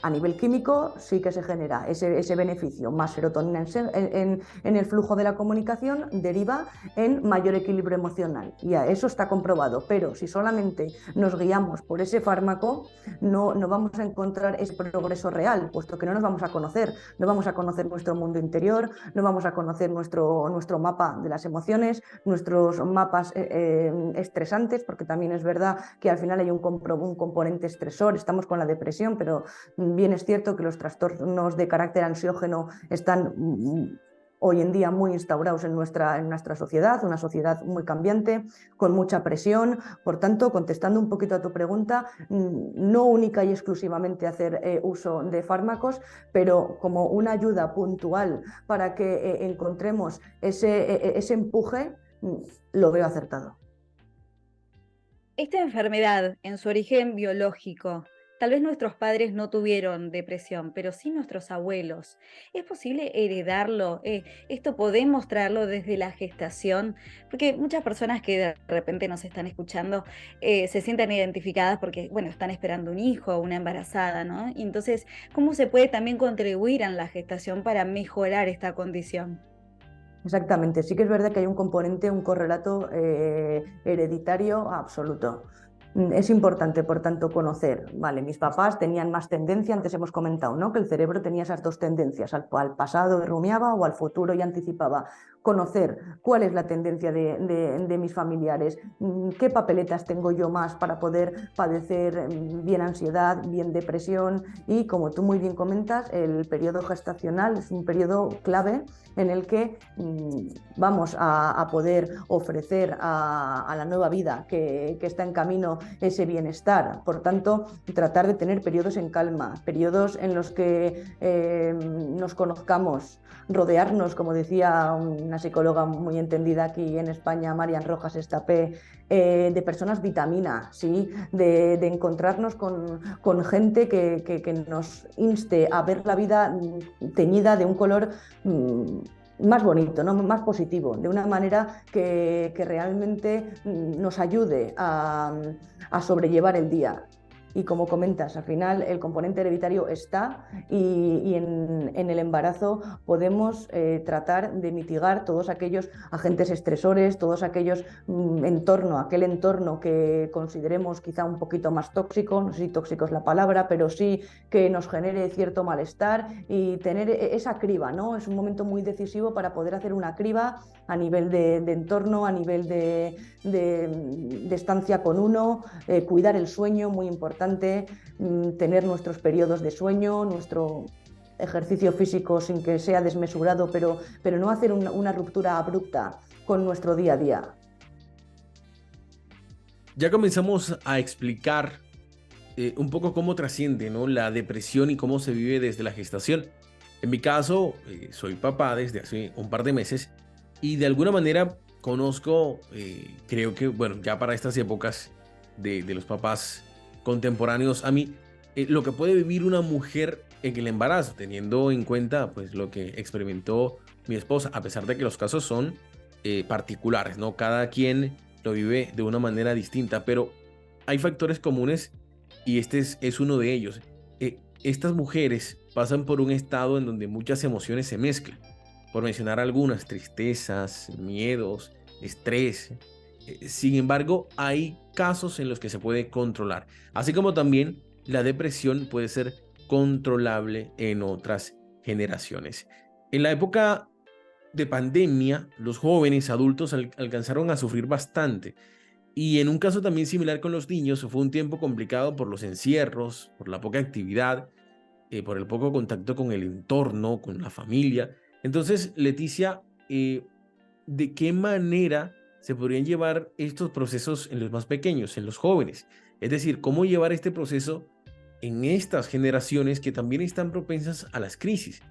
A nivel químico sí que se genera ese beneficio, más serotonina en el flujo de la comunicación deriva en mayor equilibrio emocional y eso está comprobado, pero si solamente nos guiamos por ese fármaco no vamos a encontrar ese progreso real, puesto que no nos vamos a conocer, no vamos a conocer nuestro mundo interior, no vamos a conocer nuestro mapa de las emociones, nuestros mapas estresantes, porque también es verdad que al final hay un componente estresor, estamos con la depresión, pero bien es cierto que los trastornos de carácter ansiógeno están hoy en día muy instaurados en nuestra sociedad, una sociedad muy cambiante, con mucha presión. Por tanto, contestando un poquito a tu pregunta, no única y exclusivamente hacer uso de fármacos, pero como una ayuda puntual para que encontremos ese empuje, lo veo acertado. Esta enfermedad, en su origen biológico, tal vez nuestros padres no tuvieron depresión, pero sí nuestros abuelos. ¿Es posible heredarlo? ¿Esto podemos traerlo desde la gestación? Porque muchas personas que de repente nos están escuchando se sienten identificadas porque, bueno, están esperando un hijo o una embarazada, ¿no? Y entonces, ¿cómo se puede también contribuir en la gestación para mejorar esta condición? Exactamente, sí que es verdad que hay un componente, un correlato hereditario absoluto. Es importante, por tanto, conocer, vale, mis papás tenían más tendencia, antes hemos comentado, ¿no? Que el cerebro tenía esas dos tendencias, al pasado y rumiaba o al futuro y anticipaba. Conocer cuál es la tendencia de mis familiares, qué papeletas tengo yo más para poder padecer bien ansiedad, bien depresión y, como tú muy bien comentas, el periodo gestacional es un periodo clave en el que vamos a poder ofrecer a la nueva vida que está en camino ese bienestar. Por tanto, tratar de tener periodos en calma, periodos en los que nos conozcamos, rodearnos, como decía una psicóloga muy entendida aquí en España, Marian Rojas Estapé, de personas vitamina, ¿sí? De encontrarnos con gente que nos inste a ver la vida teñida de un color más bonito, ¿no? Más positivo, de una manera que realmente nos ayude a sobrellevar el día. Y como comentas, al final el componente hereditario está y en el embarazo podemos tratar de mitigar todos aquellos agentes estresores, todos aquellos aquel entorno que consideremos quizá un poquito más tóxico, no sé si tóxico es la palabra, pero sí que nos genere cierto malestar y tener esa criba, ¿no? Es un momento muy decisivo para poder hacer una criba a nivel de entorno, a nivel de estancia con uno, cuidar el sueño, muy importante, tener nuestros periodos de sueño, nuestro ejercicio físico sin que sea desmesurado, pero no hacer una ruptura abrupta con nuestro día a día. Ya comenzamos a explicar un poco cómo trasciende, ¿no?, la depresión y cómo se vive desde la gestación. En mi caso, soy papá desde hace un par de meses y de alguna manera conozco, creo que, bueno, ya para estas épocas de los papás contemporáneos a mí, lo que puede vivir una mujer en el embarazo, teniendo en cuenta pues lo que experimentó mi esposa, a pesar de que los casos son particulares, ¿no? Cada quien lo vive de una manera distinta, pero hay factores comunes y este es uno de ellos. Estas mujeres pasan por un estado en donde muchas emociones se mezclan. Por mencionar algunas, tristezas, miedos, estrés. Sin embargo, hay casos en los que se puede controlar, así como también la depresión puede ser controlable en otras generaciones. En la época de pandemia, los jóvenes adultos alcanzaron a sufrir bastante. Y en un caso también similar con los niños, fue un tiempo complicado por los encierros, por la poca actividad, por el poco contacto con el entorno, con la familia. Entonces, Leticia, ¿de qué manera se podrían llevar estos procesos en los más pequeños, en los jóvenes? Es decir, ¿cómo llevar este proceso en estas generaciones que también están propensas a las crisis?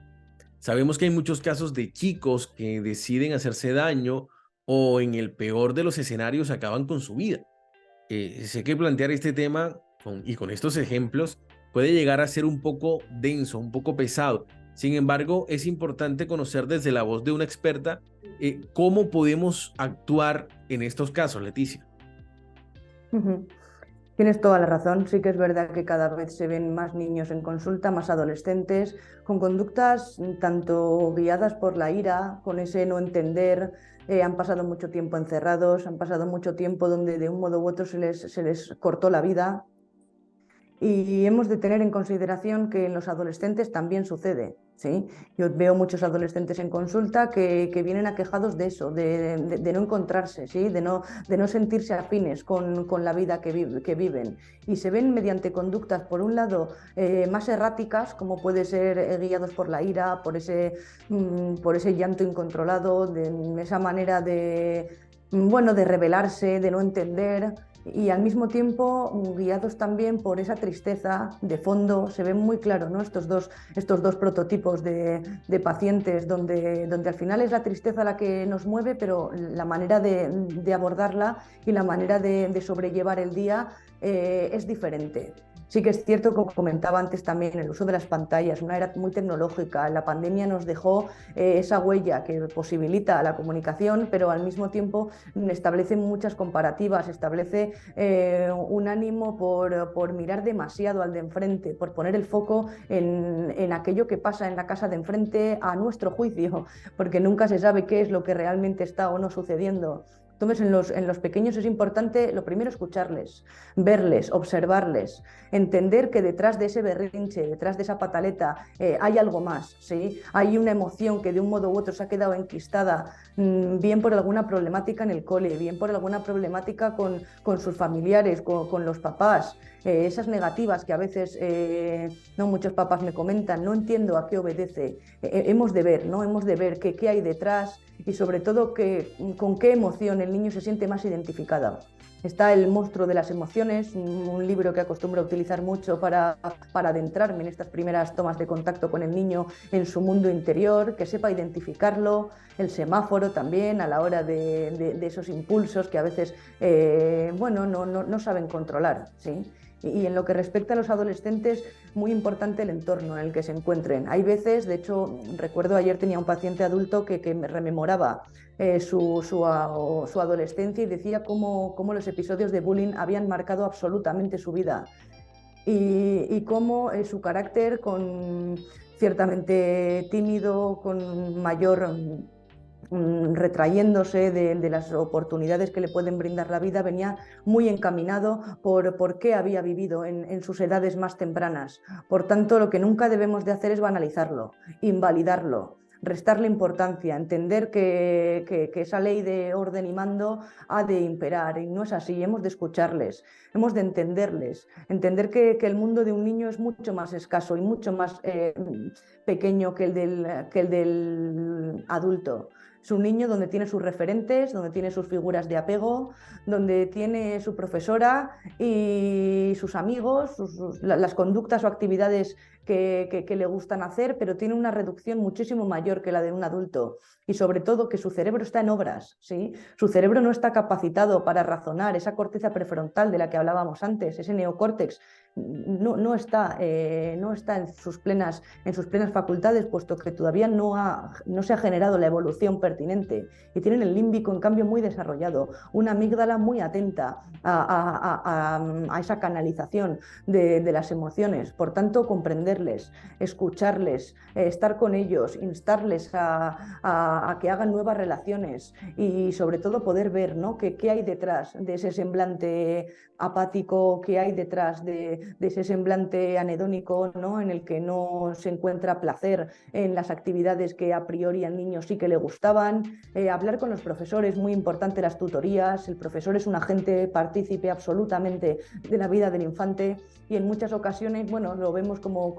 Sabemos que hay muchos casos de chicos que deciden hacerse daño o en el peor de los escenarios acaban con su vida. Sé que plantear este tema y con estos ejemplos puede llegar a ser un poco denso, un poco pesado. Sin embargo, es importante conocer desde la voz de una experta cómo podemos actuar en estos casos, Leticia. Tienes toda la razón, sí que es verdad que cada vez se ven más niños en consulta, más adolescentes, con conductas tanto guiadas por la ira, con ese no entender, han pasado mucho tiempo encerrados, han pasado mucho tiempo donde de un modo u otro se les cortó la vida. Y hemos de tener en consideración que en los adolescentes también sucede, ¿sí? Yo veo muchos adolescentes en consulta que vienen aquejados de eso, de no encontrarse, ¿sí? De no sentirse afines con la vida que viven. Y se ven mediante conductas, por un lado, más erráticas, como puede ser guiados por la ira, por ese llanto incontrolado, de esa manera de rebelarse, de no entender, y al mismo tiempo guiados también por esa tristeza de fondo. Se ven muy claros, ¿no?, estos dos prototipos de pacientes donde al final es la tristeza la que nos mueve, pero la manera de abordarla y la manera de sobrellevar el día es diferente. Sí que es cierto, como comentaba antes también, el uso de las pantallas, una era muy tecnológica. La pandemia nos dejó esa huella que posibilita la comunicación, pero al mismo tiempo establece muchas comparativas, establece un ánimo por mirar demasiado al de enfrente, por poner el foco en aquello que pasa en la casa de enfrente a nuestro juicio, porque nunca se sabe qué es lo que realmente está o no sucediendo. Entonces, en los pequeños es importante, lo primero, escucharles, verles, observarles, entender que detrás de ese berrinche, detrás de esa pataleta, hay algo más, ¿sí? Hay una emoción que de un modo u otro se ha quedado enquistada, bien por alguna problemática en el cole, bien por alguna problemática con sus familiares, con los papás. Esas negativas que a veces no muchos papás me comentan, no entiendo a qué obedece. Hemos de ver, ¿no? Hemos de ver qué hay detrás y sobre todo con qué emoción el niño se siente más identificado. Está El monstruo de las emociones, un libro que acostumbro a utilizar mucho para adentrarme en estas primeras tomas de contacto con el niño en su mundo interior, que sepa identificarlo. El semáforo también, a la hora de esos impulsos que a veces no saben controlar, ¿sí? Y en lo que respecta a los adolescentes, muy importante el entorno en el que se encuentren. Hay veces, de hecho, recuerdo ayer tenía un paciente adulto que me rememoraba su adolescencia y decía cómo los episodios de bullying habían marcado absolutamente su vida y cómo su carácter, con ciertamente tímido, con mayor retrayéndose de las oportunidades que le pueden brindar la vida, venía muy encaminado por qué había vivido en sus edades más tempranas. Por tanto, lo que nunca debemos de hacer es banalizarlo, invalidarlo, restarle importancia, entender que esa ley de orden y mando ha de imperar, y no es así. Hemos de escucharles, hemos de entenderles, entender que el mundo de un niño es mucho más escaso y mucho más pequeño que el del adulto. Es un niño donde tiene sus referentes, donde tiene sus figuras de apego, donde tiene su profesora y sus amigos, las conductas o actividades que le gustan hacer, pero tiene una reducción muchísimo mayor que la de un adulto. Y sobre todo que su cerebro está en obras, ¿sí? Su cerebro no está capacitado para razonar. Esa corteza prefrontal de la que hablábamos antes, ese neocórtex, no está en sus plenas facultades, puesto que todavía no se ha generado la evolución pertinente. Y tienen el límbico, en cambio, muy desarrollado, una amígdala muy atenta a esa canalización de las emociones. Por tanto, comprenderles, escucharles, estar con ellos, instarles a que hagan nuevas relaciones y sobre todo poder ver, ¿no?, qué hay detrás de ese semblante apático, qué hay detrás de ese semblante anedónico, ¿no?, en el que no se encuentra placer en las actividades que a priori al niño sí que le gustaban. Hablar con los profesores, muy importante las tutorías. El profesor es un agente partícipe absolutamente de la vida del infante y en muchas ocasiones, bueno, lo vemos como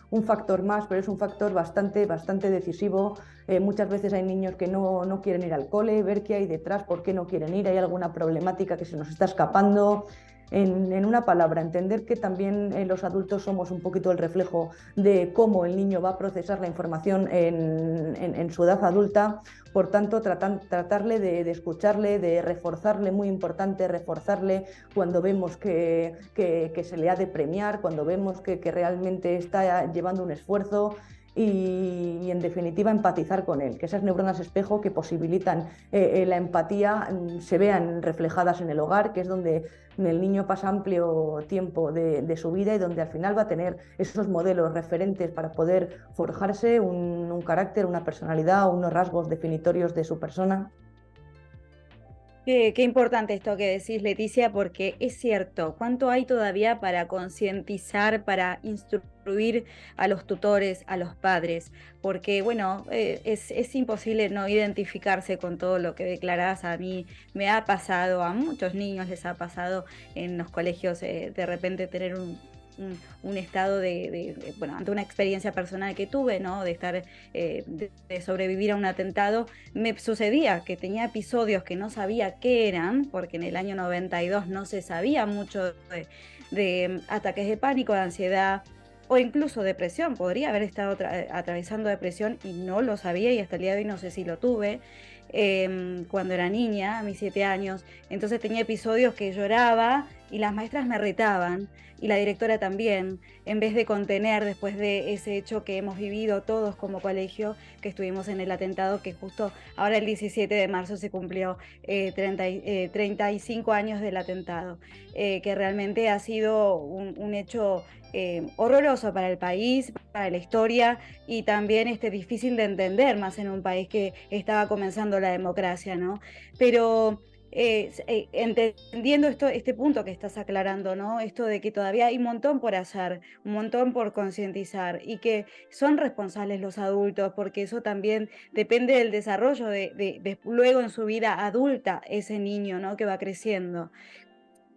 un factor más, pero es un factor bastante decisivo. Muchas veces hay niños que no quieren ir al cole, ver qué hay detrás, por qué no quieren ir, hay alguna problemática que se nos está escapando. En una palabra, entender que también los adultos somos un poquito el reflejo de cómo el niño va a procesar la información en su edad adulta. Por tanto, tratarle de escucharle, de reforzarle, muy importante, reforzarle cuando vemos que se le ha de premiar, cuando vemos que realmente está llevando un esfuerzo. Y en definitiva empatizar con él, que esas neuronas espejo que posibilitan la empatía se vean reflejadas en el hogar, que es donde el niño pasa amplio tiempo de su vida y donde al final va a tener esos modelos referentes para poder forjarse un carácter, una personalidad, unos rasgos definitorios de su persona. Qué importante esto que decís, Leticia, porque es cierto, cuánto hay todavía para concientizar, para instruir a los tutores, a los padres, porque bueno, es imposible no identificarse con todo lo que declarás. A mí me ha pasado, a muchos niños les ha pasado en los colegios, de repente tener un estado bueno, ante una experiencia personal que tuve, ¿no?, de estar, de sobrevivir a un atentado. Me sucedía que tenía episodios que no sabía qué eran, porque en el año 92 no se sabía mucho de ataques de pánico, de ansiedad o incluso depresión. Podría haber estado atravesando depresión y no lo sabía, y hasta el día de hoy no sé si lo tuve. Cuando era niña, a mis 7 años, entonces tenía episodios que lloraba y las maestras me retaban, y la directora también, en vez de contener después de ese hecho que hemos vivido todos como colegio, que estuvimos en el atentado, que justo ahora el 17 de marzo se cumplió 35 años del atentado, que realmente ha sido un hecho horroroso para el país, para la historia, y también difícil de entender, más en un país que estaba comenzando la democracia, ¿no? Pero entendiendo este punto que estás aclarando, ¿no? Esto de que todavía hay un montón por hacer, un montón por concientizar, y que son responsables los adultos, porque eso también depende del desarrollo de luego en su vida adulta ese niño, ¿no? Que va creciendo.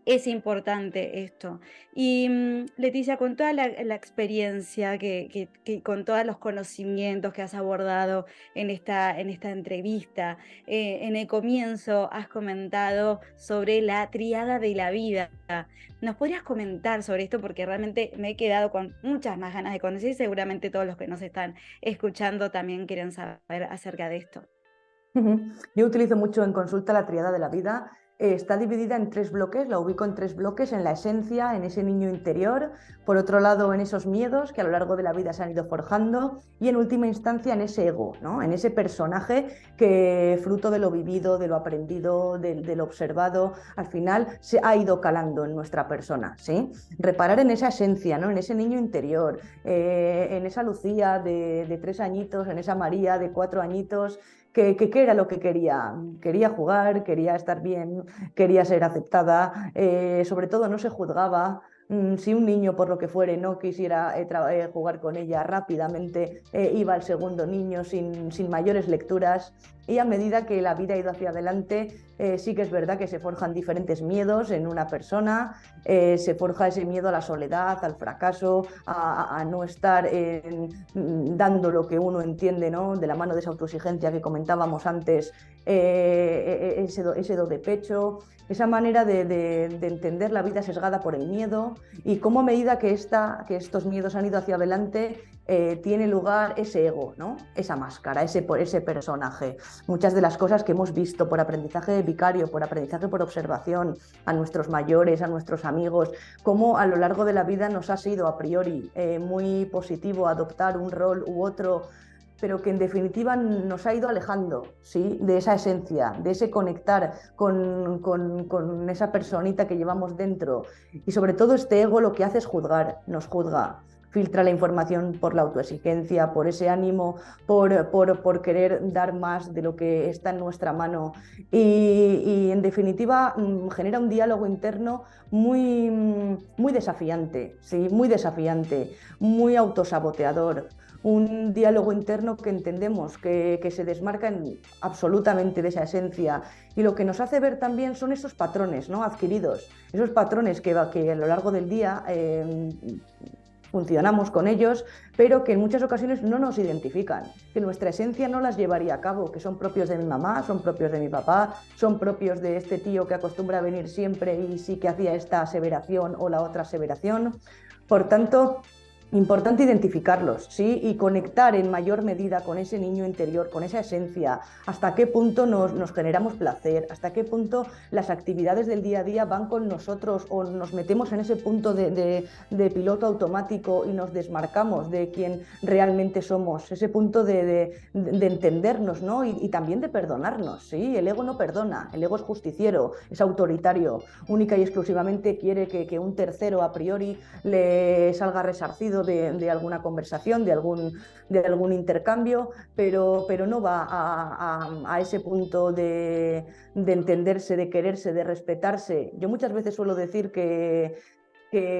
Es importante esto. Y Leticia, con toda la experiencia, con todos los conocimientos que has abordado en esta entrevista, en el comienzo has comentado sobre la tríada de la vida. ¿Nos podrías comentar sobre esto? Porque realmente me he quedado con muchas más ganas de conocer, y seguramente todos los que nos están escuchando también quieren saber acerca de esto. Yo utilizo mucho en consulta la tríada de la vida. Está dividida en 3 bloques, la ubico en 3 bloques: en la esencia, en ese niño interior; por otro lado, en esos miedos que a lo largo de la vida se han ido forjando; y en última instancia, en ese ego, ¿no? En ese personaje que, fruto de lo vivido, de lo aprendido, de lo observado, al final se ha ido calando en nuestra persona, ¿sí? Reparar en esa esencia, ¿no? En ese niño interior, en esa Lucía de 3 añitos, en esa María de 4 añitos, ¿qué era lo que quería? Quería jugar, quería estar bien, quería ser aceptada, sobre todo no se juzgaba. Si un niño, por lo que fuere, no quisiera jugar con ella, rápidamente iba al segundo niño sin mayores lecturas. Y a medida que la vida ha ido hacia adelante, sí que es verdad que se forjan diferentes miedos en una persona. Se forja ese miedo a la soledad, al fracaso, a no estar dando lo que uno entiende, ¿no? De la mano de esa autoexigencia que comentábamos antes, ese do de pecho, esa manera de entender la vida sesgada por el miedo, y cómo a medida que estos miedos han ido hacia adelante, tiene lugar ese ego, ¿no? Esa máscara, ese personaje. Muchas de las cosas que hemos visto por aprendizaje vicario, por aprendizaje por observación, a nuestros mayores, a nuestros amigos, cómo a lo largo de la vida nos ha sido a priori muy positivo adoptar un rol u otro, pero que en definitiva nos ha ido alejando, ¿sí? De esa esencia, de ese conectar con esa personita que llevamos dentro. Y sobre todo este ego lo que hace es juzgar, nos juzga, filtra la información por la autoexigencia, por ese ánimo, por querer dar más de lo que está en nuestra mano, y en definitiva genera un diálogo interno muy desafiante, ¿sí? Muy desafiante, muy autosaboteador. Un diálogo interno que entendemos que se desmarca absolutamente de esa esencia, y lo que nos hace ver también son esos patrones, ¿no? Adquiridos, esos patrones que a lo largo del día funcionamos con ellos, pero que en muchas ocasiones no nos identifican, que nuestra esencia no las llevaría a cabo, que son propios de mi mamá, son propios de mi papá, son propios de este tío que acostumbra a venir siempre y sí que hacía esta aseveración o la otra aseveración. Por tanto, importante identificarlos, ¿sí? Y conectar en mayor medida con ese niño interior, con esa esencia, hasta qué punto nos generamos placer, hasta qué punto las actividades del día a día van con nosotros, o nos metemos en ese punto de piloto automático y nos desmarcamos de quien realmente somos, ese punto de entendernos, ¿no? Y también de perdonarnos, ¿sí? El ego no perdona, el ego es justiciero, es autoritario, única y exclusivamente quiere que un tercero a priori le salga resarcido de alguna conversación, de algún intercambio, pero no va a ese punto de entenderse, de quererse, de respetarse. Yo muchas veces suelo decir que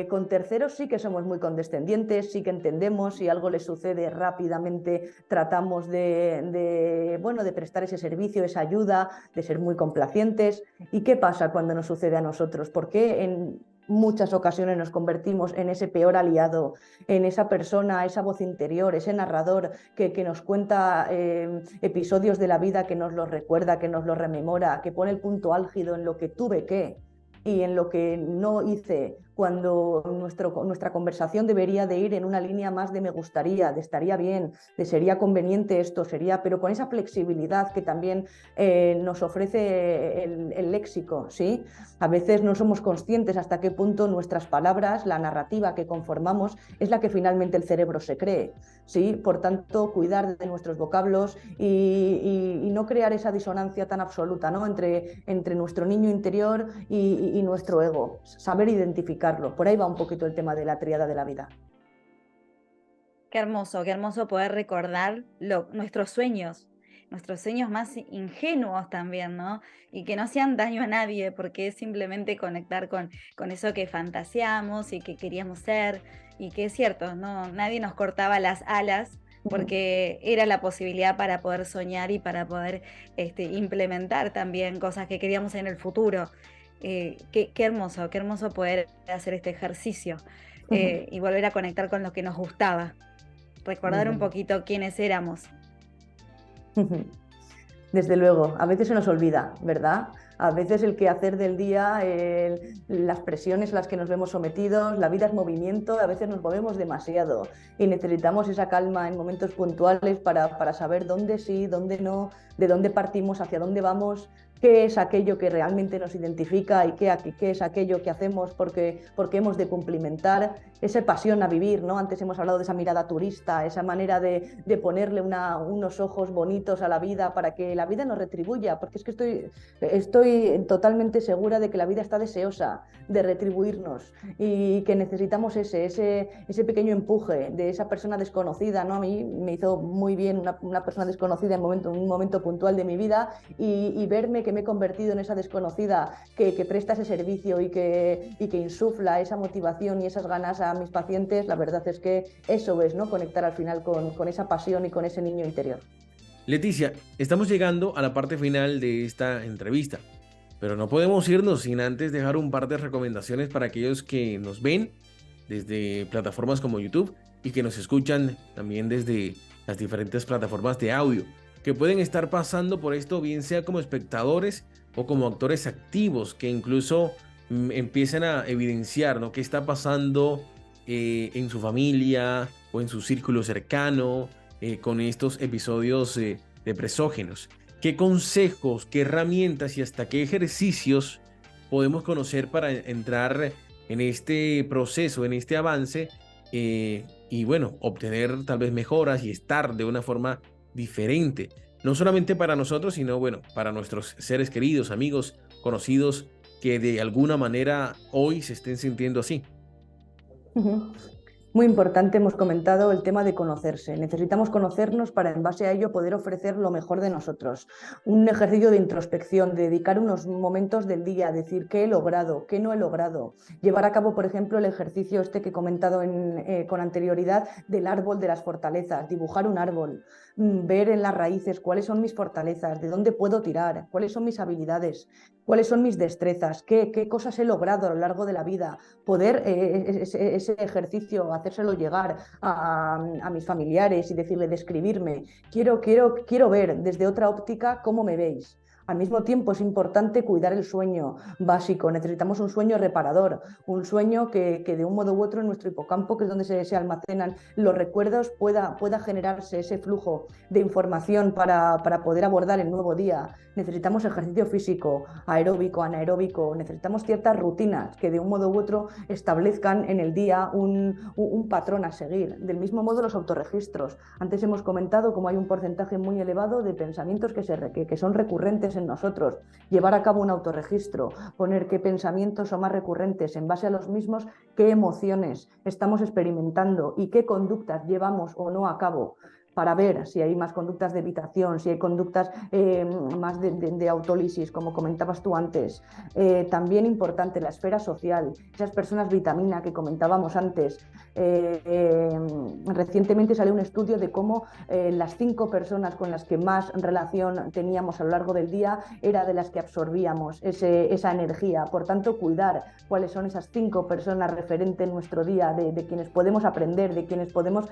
con terceros sí que somos muy condescendientes, sí que entendemos; si algo les sucede rápidamente tratamos de prestar ese servicio, esa ayuda, de ser muy complacientes. ¿Y qué pasa cuando nos sucede a nosotros? ¿Por qué en muchas ocasiones nos convertimos en ese peor aliado, en esa persona, esa voz interior, ese narrador que nos cuenta episodios de la vida, que nos los recuerda, que nos los rememora, que pone el punto álgido en lo que tuve que y en lo que no hice cuando nuestra conversación debería de ir en una línea más de me gustaría, de estaría bien, de sería conveniente esto, sería, pero con esa flexibilidad que también nos ofrece el léxico, ¿sí? A veces no somos conscientes hasta qué punto nuestras palabras, la narrativa que conformamos, es la que finalmente el cerebro se cree, ¿sí? Por tanto, cuidar de nuestros vocablos y no crear esa disonancia tan absoluta, ¿no? entre nuestro niño interior y nuestro ego, saber identificarlo. Por ahí va un poquito el tema de la tríada de la vida. Qué hermoso poder recordar nuestros sueños más ingenuos también, ¿no? Y que no hacían daño a nadie, porque es simplemente conectar con eso que fantaseamos y que queríamos ser, y que es cierto, ¿no? Nadie nos cortaba las alas, porque era la posibilidad para poder soñar y para poder implementar también cosas que queríamos en el futuro. Qué hermoso poder hacer este ejercicio y volver a conectar con lo que nos gustaba. Recordar un poquito quiénes éramos. Desde luego, a veces se nos olvida, ¿verdad? A veces el quehacer del día, las presiones a las que nos vemos sometidos, la vida es movimiento, a veces nos movemos demasiado y necesitamos esa calma en momentos puntuales para saber dónde sí, dónde no, de dónde partimos, hacia dónde vamos, qué es aquello que realmente nos identifica y qué es aquello que hacemos porque hemos de cumplimentar esa pasión a vivir, ¿no? Antes hemos hablado de esa mirada turista, esa manera de ponerle unos ojos bonitos a la vida para que la vida nos retribuya, porque es que estoy totalmente segura de que la vida está deseosa de retribuirnos y que necesitamos ese pequeño empuje de esa persona desconocida, ¿no? A mí me hizo muy bien una persona desconocida en un momento puntual de mi vida y verme que me he convertido en esa desconocida que presta ese servicio y que insufla esa motivación y esas ganas a mis pacientes. La verdad es que eso es, ¿no? Conectar al final con esa pasión y con ese niño interior. Leticia, estamos llegando a la parte final de esta entrevista, pero no podemos irnos sin antes dejar un par de recomendaciones para aquellos que nos ven desde plataformas como YouTube y que nos escuchan también desde las diferentes plataformas de audio, que pueden estar pasando por esto, bien sea como espectadores o como actores activos, que incluso empiezan a evidenciar, ¿no?, qué está pasando en su familia o en su círculo cercano con estos episodios depresógenos. ¿Qué consejos, qué herramientas y hasta qué ejercicios podemos conocer para entrar en este proceso, en este avance y bueno, obtener tal vez mejoras y estar de una forma diferente? No solamente para nosotros, sino bueno, para nuestros seres queridos, amigos, conocidos que de alguna manera hoy se estén sintiendo así. Muy importante, hemos comentado el tema de conocerse. Necesitamos conocernos para en base a ello poder ofrecer lo mejor de nosotros. Un ejercicio de introspección, de dedicar unos momentos del día a decir qué he logrado, qué no he logrado. Llevar a cabo, por ejemplo, el ejercicio que he comentado con anterioridad del árbol de las fortalezas, dibujar un árbol, ver en las raíces cuáles son mis fortalezas, de dónde puedo tirar, cuáles son mis habilidades, cuáles son mis destrezas, qué cosas he logrado a lo largo de la vida. Poder ese ejercicio, hacérselo llegar a mis familiares y decirle, describirme, quiero ver desde otra óptica cómo me veis. Al mismo tiempo es importante cuidar el sueño básico, necesitamos un sueño reparador, un sueño que de un modo u otro en nuestro hipocampo, que es donde se almacenan los recuerdos, pueda generarse ese flujo de información para poder abordar el nuevo día. Necesitamos ejercicio físico, aeróbico, anaeróbico, necesitamos ciertas rutinas que de un modo u otro establezcan en el día un patrón a seguir. Del mismo modo los autorregistros. Antes hemos comentado cómo hay un porcentaje muy elevado de pensamientos que son recurrentes en nosotros. Llevar a cabo un autorregistro, poner qué pensamientos son más recurrentes, en base a los mismos qué emociones estamos experimentando y qué conductas llevamos o no a cabo, para ver si hay más conductas de evitación, si hay conductas más de autólisis, como comentabas tú antes. También importante la esfera social, esas personas vitamina que comentábamos antes. Recientemente salió un estudio de cómo las 5 personas con las que más relación teníamos a lo largo del día era de las que absorbíamos esa energía. Por tanto, cuidar cuáles son esas 5 personas referentes en nuestro día, de quienes podemos aprender, de quienes podemos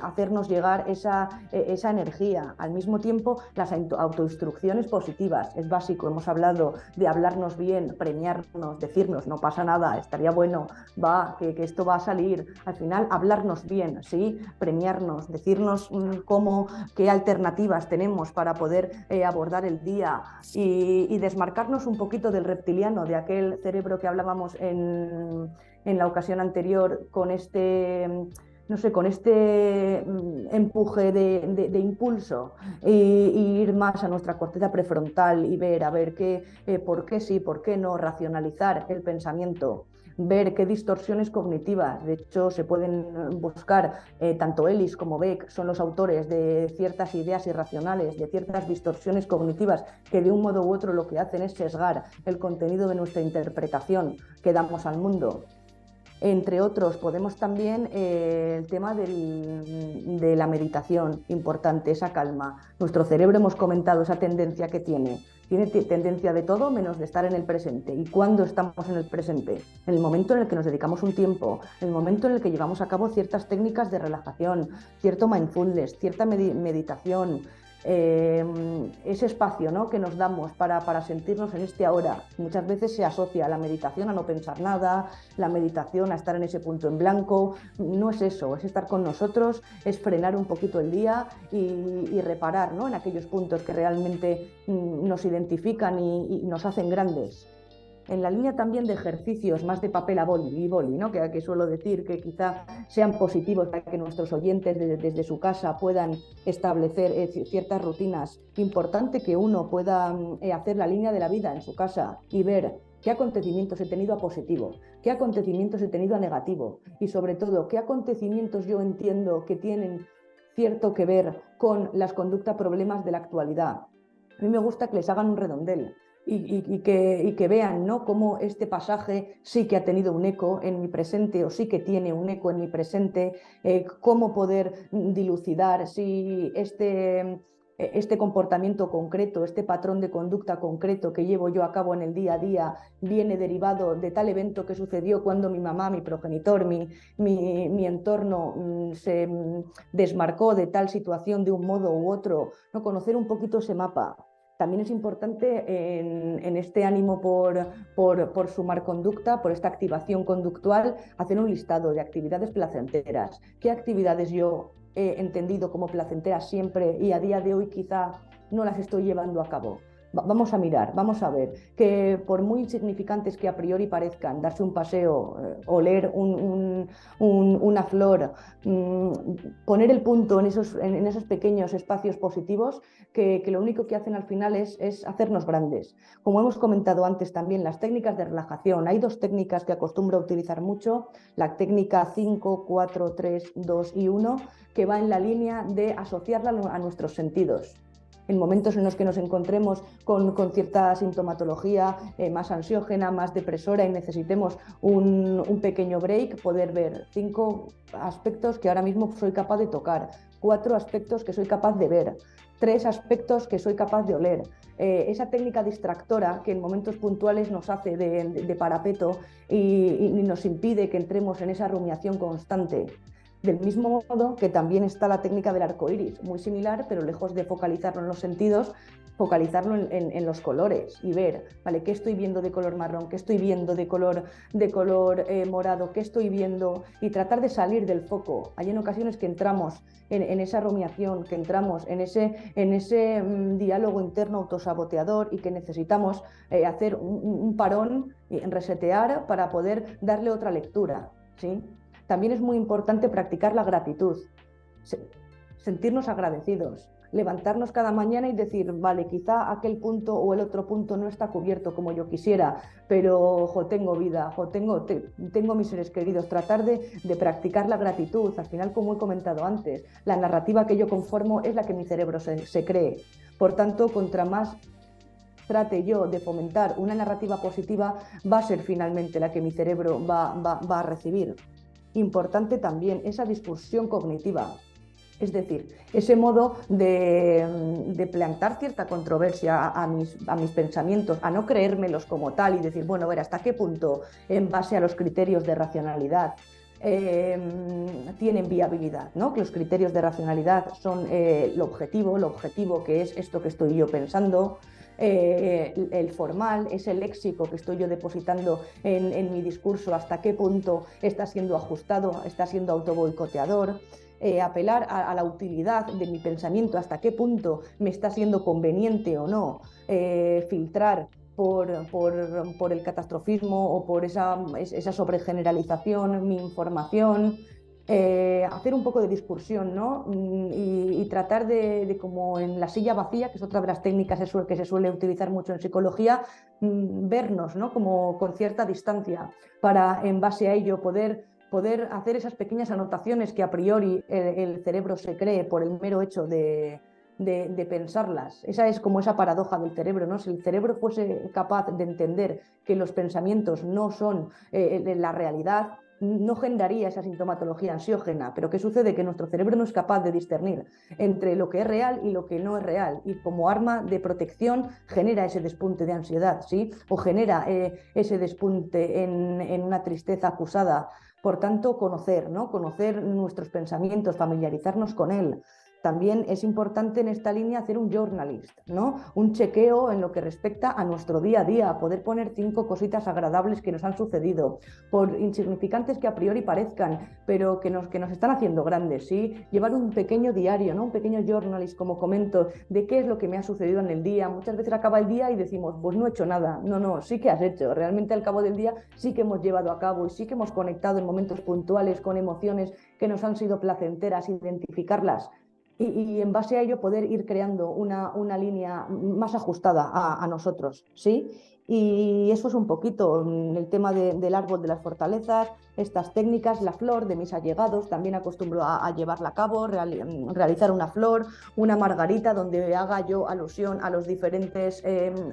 hacernos llegar esa energía. Al mismo tiempo, las autoinstrucciones positivas, es básico, hemos hablado de hablarnos bien, premiarnos, decirnos, no pasa nada, estaría bueno, que esto va a salir. Al final, hablarnos bien, ¿sí? Premiarnos, decirnos qué alternativas tenemos para poder abordar el día y desmarcarnos un poquito del reptiliano, de aquel cerebro que hablábamos en la ocasión anterior, con este, no sé, con este empuje de impulso, y ir más a nuestra corteza prefrontal y ver, a ver por qué sí, por qué no, racionalizar el pensamiento, ver qué distorsiones cognitivas. De hecho, se pueden buscar, tanto Ellis como Beck son los autores de ciertas ideas irracionales, de ciertas distorsiones cognitivas que de un modo u otro lo que hacen es sesgar el contenido de nuestra interpretación que damos al mundo. Entre otros, podemos también el tema de la meditación, importante, esa calma. Nuestro cerebro, hemos comentado esa tendencia que tiene tendencia de todo menos de estar en el presente. ¿Y cuándo estamos en el presente? En el momento en el que nos dedicamos un tiempo, en el momento en el que llevamos a cabo ciertas técnicas de relajación, cierto mindfulness, cierta meditación. Ese espacio, ¿no?, que nos damos para sentirnos en este ahora. Muchas veces se asocia la meditación a no pensar nada, la meditación a estar en ese punto en blanco. No es eso, es estar con nosotros, es frenar un poquito el día y reparar, ¿no?, en aquellos puntos que realmente nos identifican y nos hacen grandes. En la línea también de ejercicios más de papel a boli, ¿no?, que suelo decir que quizá sean positivos para que nuestros oyentes desde su casa puedan establecer ciertas rutinas. Importante que uno pueda hacer la línea de la vida en su casa y ver qué acontecimientos he tenido a positivo, qué acontecimientos he tenido a negativo y sobre todo qué acontecimientos yo entiendo que tienen cierto que ver con las conductas problemas de la actualidad. A mí me gusta que les hagan un redondel y que vean, ¿no?, cómo este pasaje sí que ha tenido un eco en mi presente o sí que tiene un eco en mi presente, cómo poder dilucidar si este comportamiento concreto, este patrón de conducta concreto que llevo yo a cabo en el día a día viene derivado de tal evento que sucedió cuando mi mamá, mi progenitor, mi entorno se desmarcó de tal situación de un modo u otro, ¿no? Conocer un poquito ese mapa. También es importante en este ánimo por sumar conducta, por esta activación conductual, hacer un listado de actividades placenteras. ¿Qué actividades yo he entendido como placenteras siempre y a día de hoy quizá no las estoy llevando a cabo? Vamos a mirar, vamos a ver, que por muy insignificantes que a priori parezcan, darse un paseo, oler una flor, poner el punto en esos pequeños espacios positivos que lo único que hacen al final es hacernos grandes. Como hemos comentado antes también, las técnicas de relajación. Hay dos técnicas que acostumbro a utilizar mucho, la técnica 5, 4, 3, 2 y 1, que va en la línea de asociarla a nuestros sentidos. En momentos en los que nos encontremos con cierta sintomatología más ansiógena, más depresora y necesitemos un pequeño break, poder ver 5 aspectos que ahora mismo soy capaz de tocar, 4 aspectos que soy capaz de ver, 3 aspectos que soy capaz de oler. Esa técnica distractora que en momentos puntuales nos hace de parapeto y nos impide que entremos en esa rumiación constante. Del mismo modo que también está la técnica del arco iris, muy similar, pero lejos de focalizarlo en los sentidos, focalizarlo en los colores y ver, ¿vale?, qué estoy viendo de color marrón, qué estoy viendo de color morado, qué estoy viendo, y tratar de salir del foco. Hay en ocasiones que entramos en esa rumiación, que entramos en ese diálogo interno autosaboteador y que necesitamos hacer un parón, resetear para poder darle otra lectura, ¿sí? También es muy importante practicar la gratitud, sentirnos agradecidos, levantarnos cada mañana y decir, vale, quizá aquel punto o el otro punto no está cubierto como yo quisiera, pero tengo vida, tengo mis seres queridos. Tratar de practicar la gratitud. Al final, como he comentado antes, la narrativa que yo conformo es la que mi cerebro se cree. Por tanto, contra más trate yo de fomentar una narrativa positiva, va a ser finalmente la que mi cerebro va a recibir. Importante también esa discursión cognitiva, es decir, ese modo de plantar cierta controversia a mis pensamientos, a no creérmelos como tal y decir, bueno, a ver, ¿hasta qué punto en base a los criterios de racionalidad tienen viabilidad, ¿no? Que los criterios de racionalidad son lo objetivo que es esto que estoy yo pensando. El formal, ese léxico que estoy yo depositando en mi discurso, hasta qué punto está siendo ajustado, está siendo autoboicoteador. Apelar a la utilidad de mi pensamiento, hasta qué punto me está siendo conveniente o no, filtrar por el catastrofismo o por esa sobregeneralización mi información. Hacer un poco de discursión, ¿no? Y tratar de, como en la silla vacía, que es otra de las técnicas que se suele utilizar mucho en psicología, vernos, ¿no? Como con cierta distancia, para en base a ello poder hacer esas pequeñas anotaciones que a priori el cerebro se cree por el mero hecho de pensarlas. Esa es como esa paradoja del cerebro, ¿no? Si el cerebro fuese capaz de entender que los pensamientos no son la realidad, no generaría esa sintomatología ansiógena. Pero ¿qué sucede? Que nuestro cerebro no es capaz de discernir entre lo que es real y lo que no es real, y como arma de protección genera ese despunte de ansiedad, ¿sí? O genera ese despunte en una tristeza acusada. Por tanto, conocer, ¿no? Conocer nuestros pensamientos, familiarizarnos con él. También es importante en esta línea hacer un journalist, ¿no? Un chequeo en lo que respecta a nuestro día a día, poder poner 5 cositas agradables que nos han sucedido, por insignificantes que a priori parezcan, pero que nos están haciendo grandes, ¿sí? Llevar un pequeño diario, ¿no? Un pequeño journalist, como comento, de qué es lo que me ha sucedido en el día. Muchas veces acaba el día y decimos, pues no he hecho nada. No, sí que has hecho. Realmente al cabo del día sí que hemos llevado a cabo y sí que hemos conectado en momentos puntuales con emociones que nos han sido placenteras, identificarlas. Y en base a ello poder ir creando una línea más ajustada a nosotros, ¿sí? Y eso es un poquito el tema del árbol de las fortalezas, estas técnicas, la flor de mis allegados, también acostumbro a llevarla a cabo, realizar una flor, una margarita donde haga yo alusión a los diferentes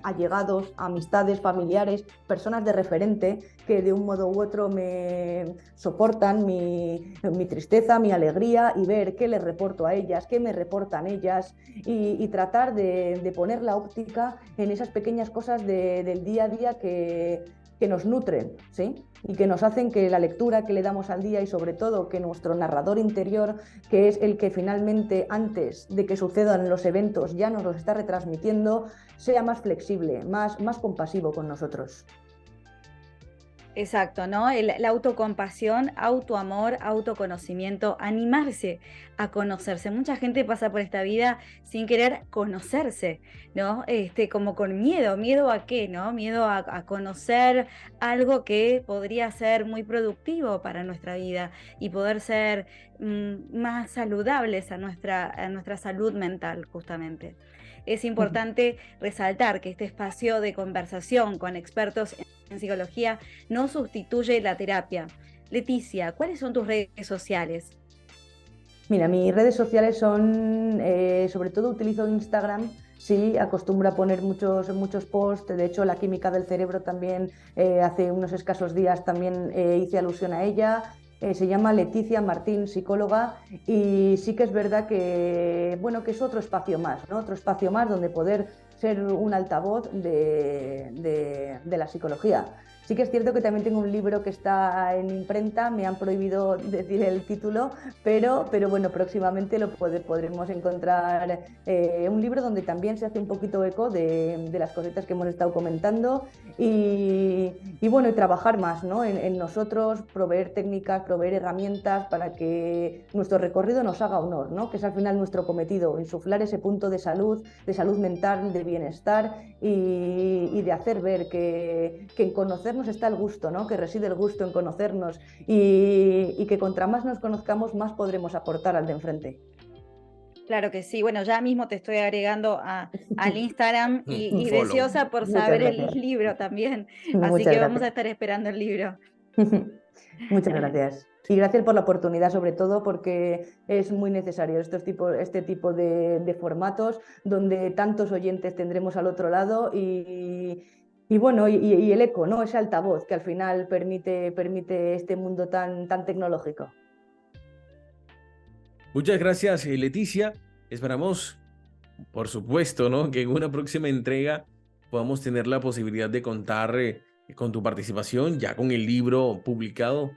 allegados, amistades, familiares, personas de referente que de un modo u otro me soportan mi tristeza, mi alegría, y ver qué les reporto a ellas, qué me reportan ellas, y tratar de poner la óptica en esas pequeñas cosas del día a día que nos nutren, ¿sí? Y que nos hacen que la lectura que le damos al día, y sobre todo que nuestro narrador interior, que es el que finalmente antes de que sucedan los eventos ya nos los está retransmitiendo, sea más flexible, más compasivo con nosotros. Exacto, ¿no? La autocompasión, autoamor, autoconocimiento, animarse a conocerse. Mucha gente pasa por esta vida sin querer conocerse, ¿no? Como con miedo. ¿Miedo a qué, no? Miedo a conocer algo que podría ser muy productivo para nuestra vida y poder ser más saludables a nuestra salud mental, justamente. Es importante resaltar que este espacio de conversación con expertos en psicología no sustituye la terapia. Leticia, ¿cuáles son tus redes sociales? Mira, mis redes sociales son, sobre todo utilizo Instagram, sí, acostumbro a poner muchos posts. De hecho, la química del cerebro también, hace unos escasos días también hice alusión a ella. Se llama Leticia Martín, psicóloga, y sí que es verdad que, bueno, que es otro espacio más, ¿no? Otro espacio más donde poder ser un altavoz de la psicología. Sí que es cierto que también tengo un libro que está en imprenta, me han prohibido decir el título, pero bueno, próximamente lo podremos encontrar, un libro donde también se hace un poquito eco de las cositas que hemos estado comentando, y bueno, y trabajar más, ¿no? en nosotros, proveer técnicas, proveer herramientas para que nuestro recorrido nos haga honor, ¿no? Que es al final nuestro cometido, insuflar ese punto de salud mental, de bienestar, y de hacer ver que en conocernos está el gusto, ¿no? Que reside el gusto en conocernos, y que contra más nos conozcamos, más podremos aportar al de enfrente. Claro que sí. Bueno, ya mismo te estoy agregando al Instagram Un y follow. deseosa por Muchas saber el gracias. libro también. Así Muchas que vamos a gracias. estar esperando el libro. Muchas gracias. Y gracias por la oportunidad, sobre todo porque es muy necesario este tipo de formatos donde tantos oyentes tendremos al otro lado, y bueno, y el eco, ¿no? Ese altavoz que al final permite este mundo tan tecnológico. Muchas gracias, Leticia. Esperamos, por supuesto, ¿no? Que en una próxima entrega podamos tener la posibilidad de contar con tu participación, ya con el libro publicado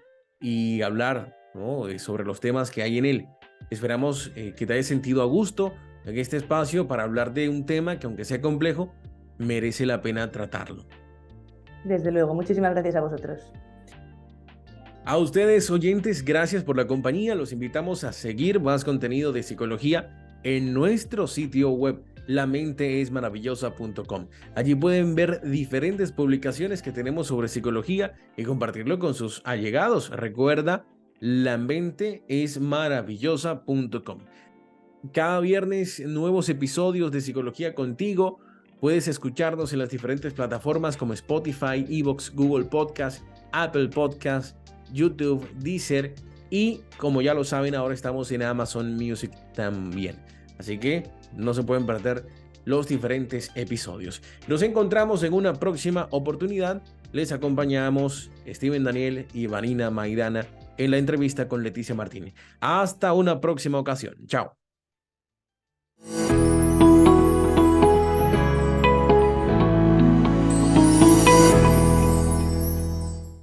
y hablar, ¿no?, sobre los temas que hay en él. Esperamos que te haya sentido a gusto en este espacio para hablar de un tema que, aunque sea complejo, merece la pena tratarlo. Desde luego, muchísimas gracias a vosotros. A ustedes, oyentes, gracias por la compañía. Los invitamos a seguir más contenido de psicología en nuestro sitio web, lamenteesmaravillosa.com. Allí pueden ver diferentes publicaciones que tenemos sobre psicología y compartirlo con sus allegados. Recuerda, lamenteesmaravillosa.com. Cada viernes, nuevos episodios de Psicología Contigo. Puedes escucharnos en las diferentes plataformas como Spotify, Evox, Google Podcast, Apple Podcast, YouTube, Deezer y, como ya lo saben, ahora estamos en Amazon Music también. Así que no se pueden perder los diferentes episodios. Nos encontramos en una próxima oportunidad. Les acompañamos Steven Daniel y Vanina Maidana en la entrevista con Leticia Martínez. Hasta una próxima ocasión. Chao.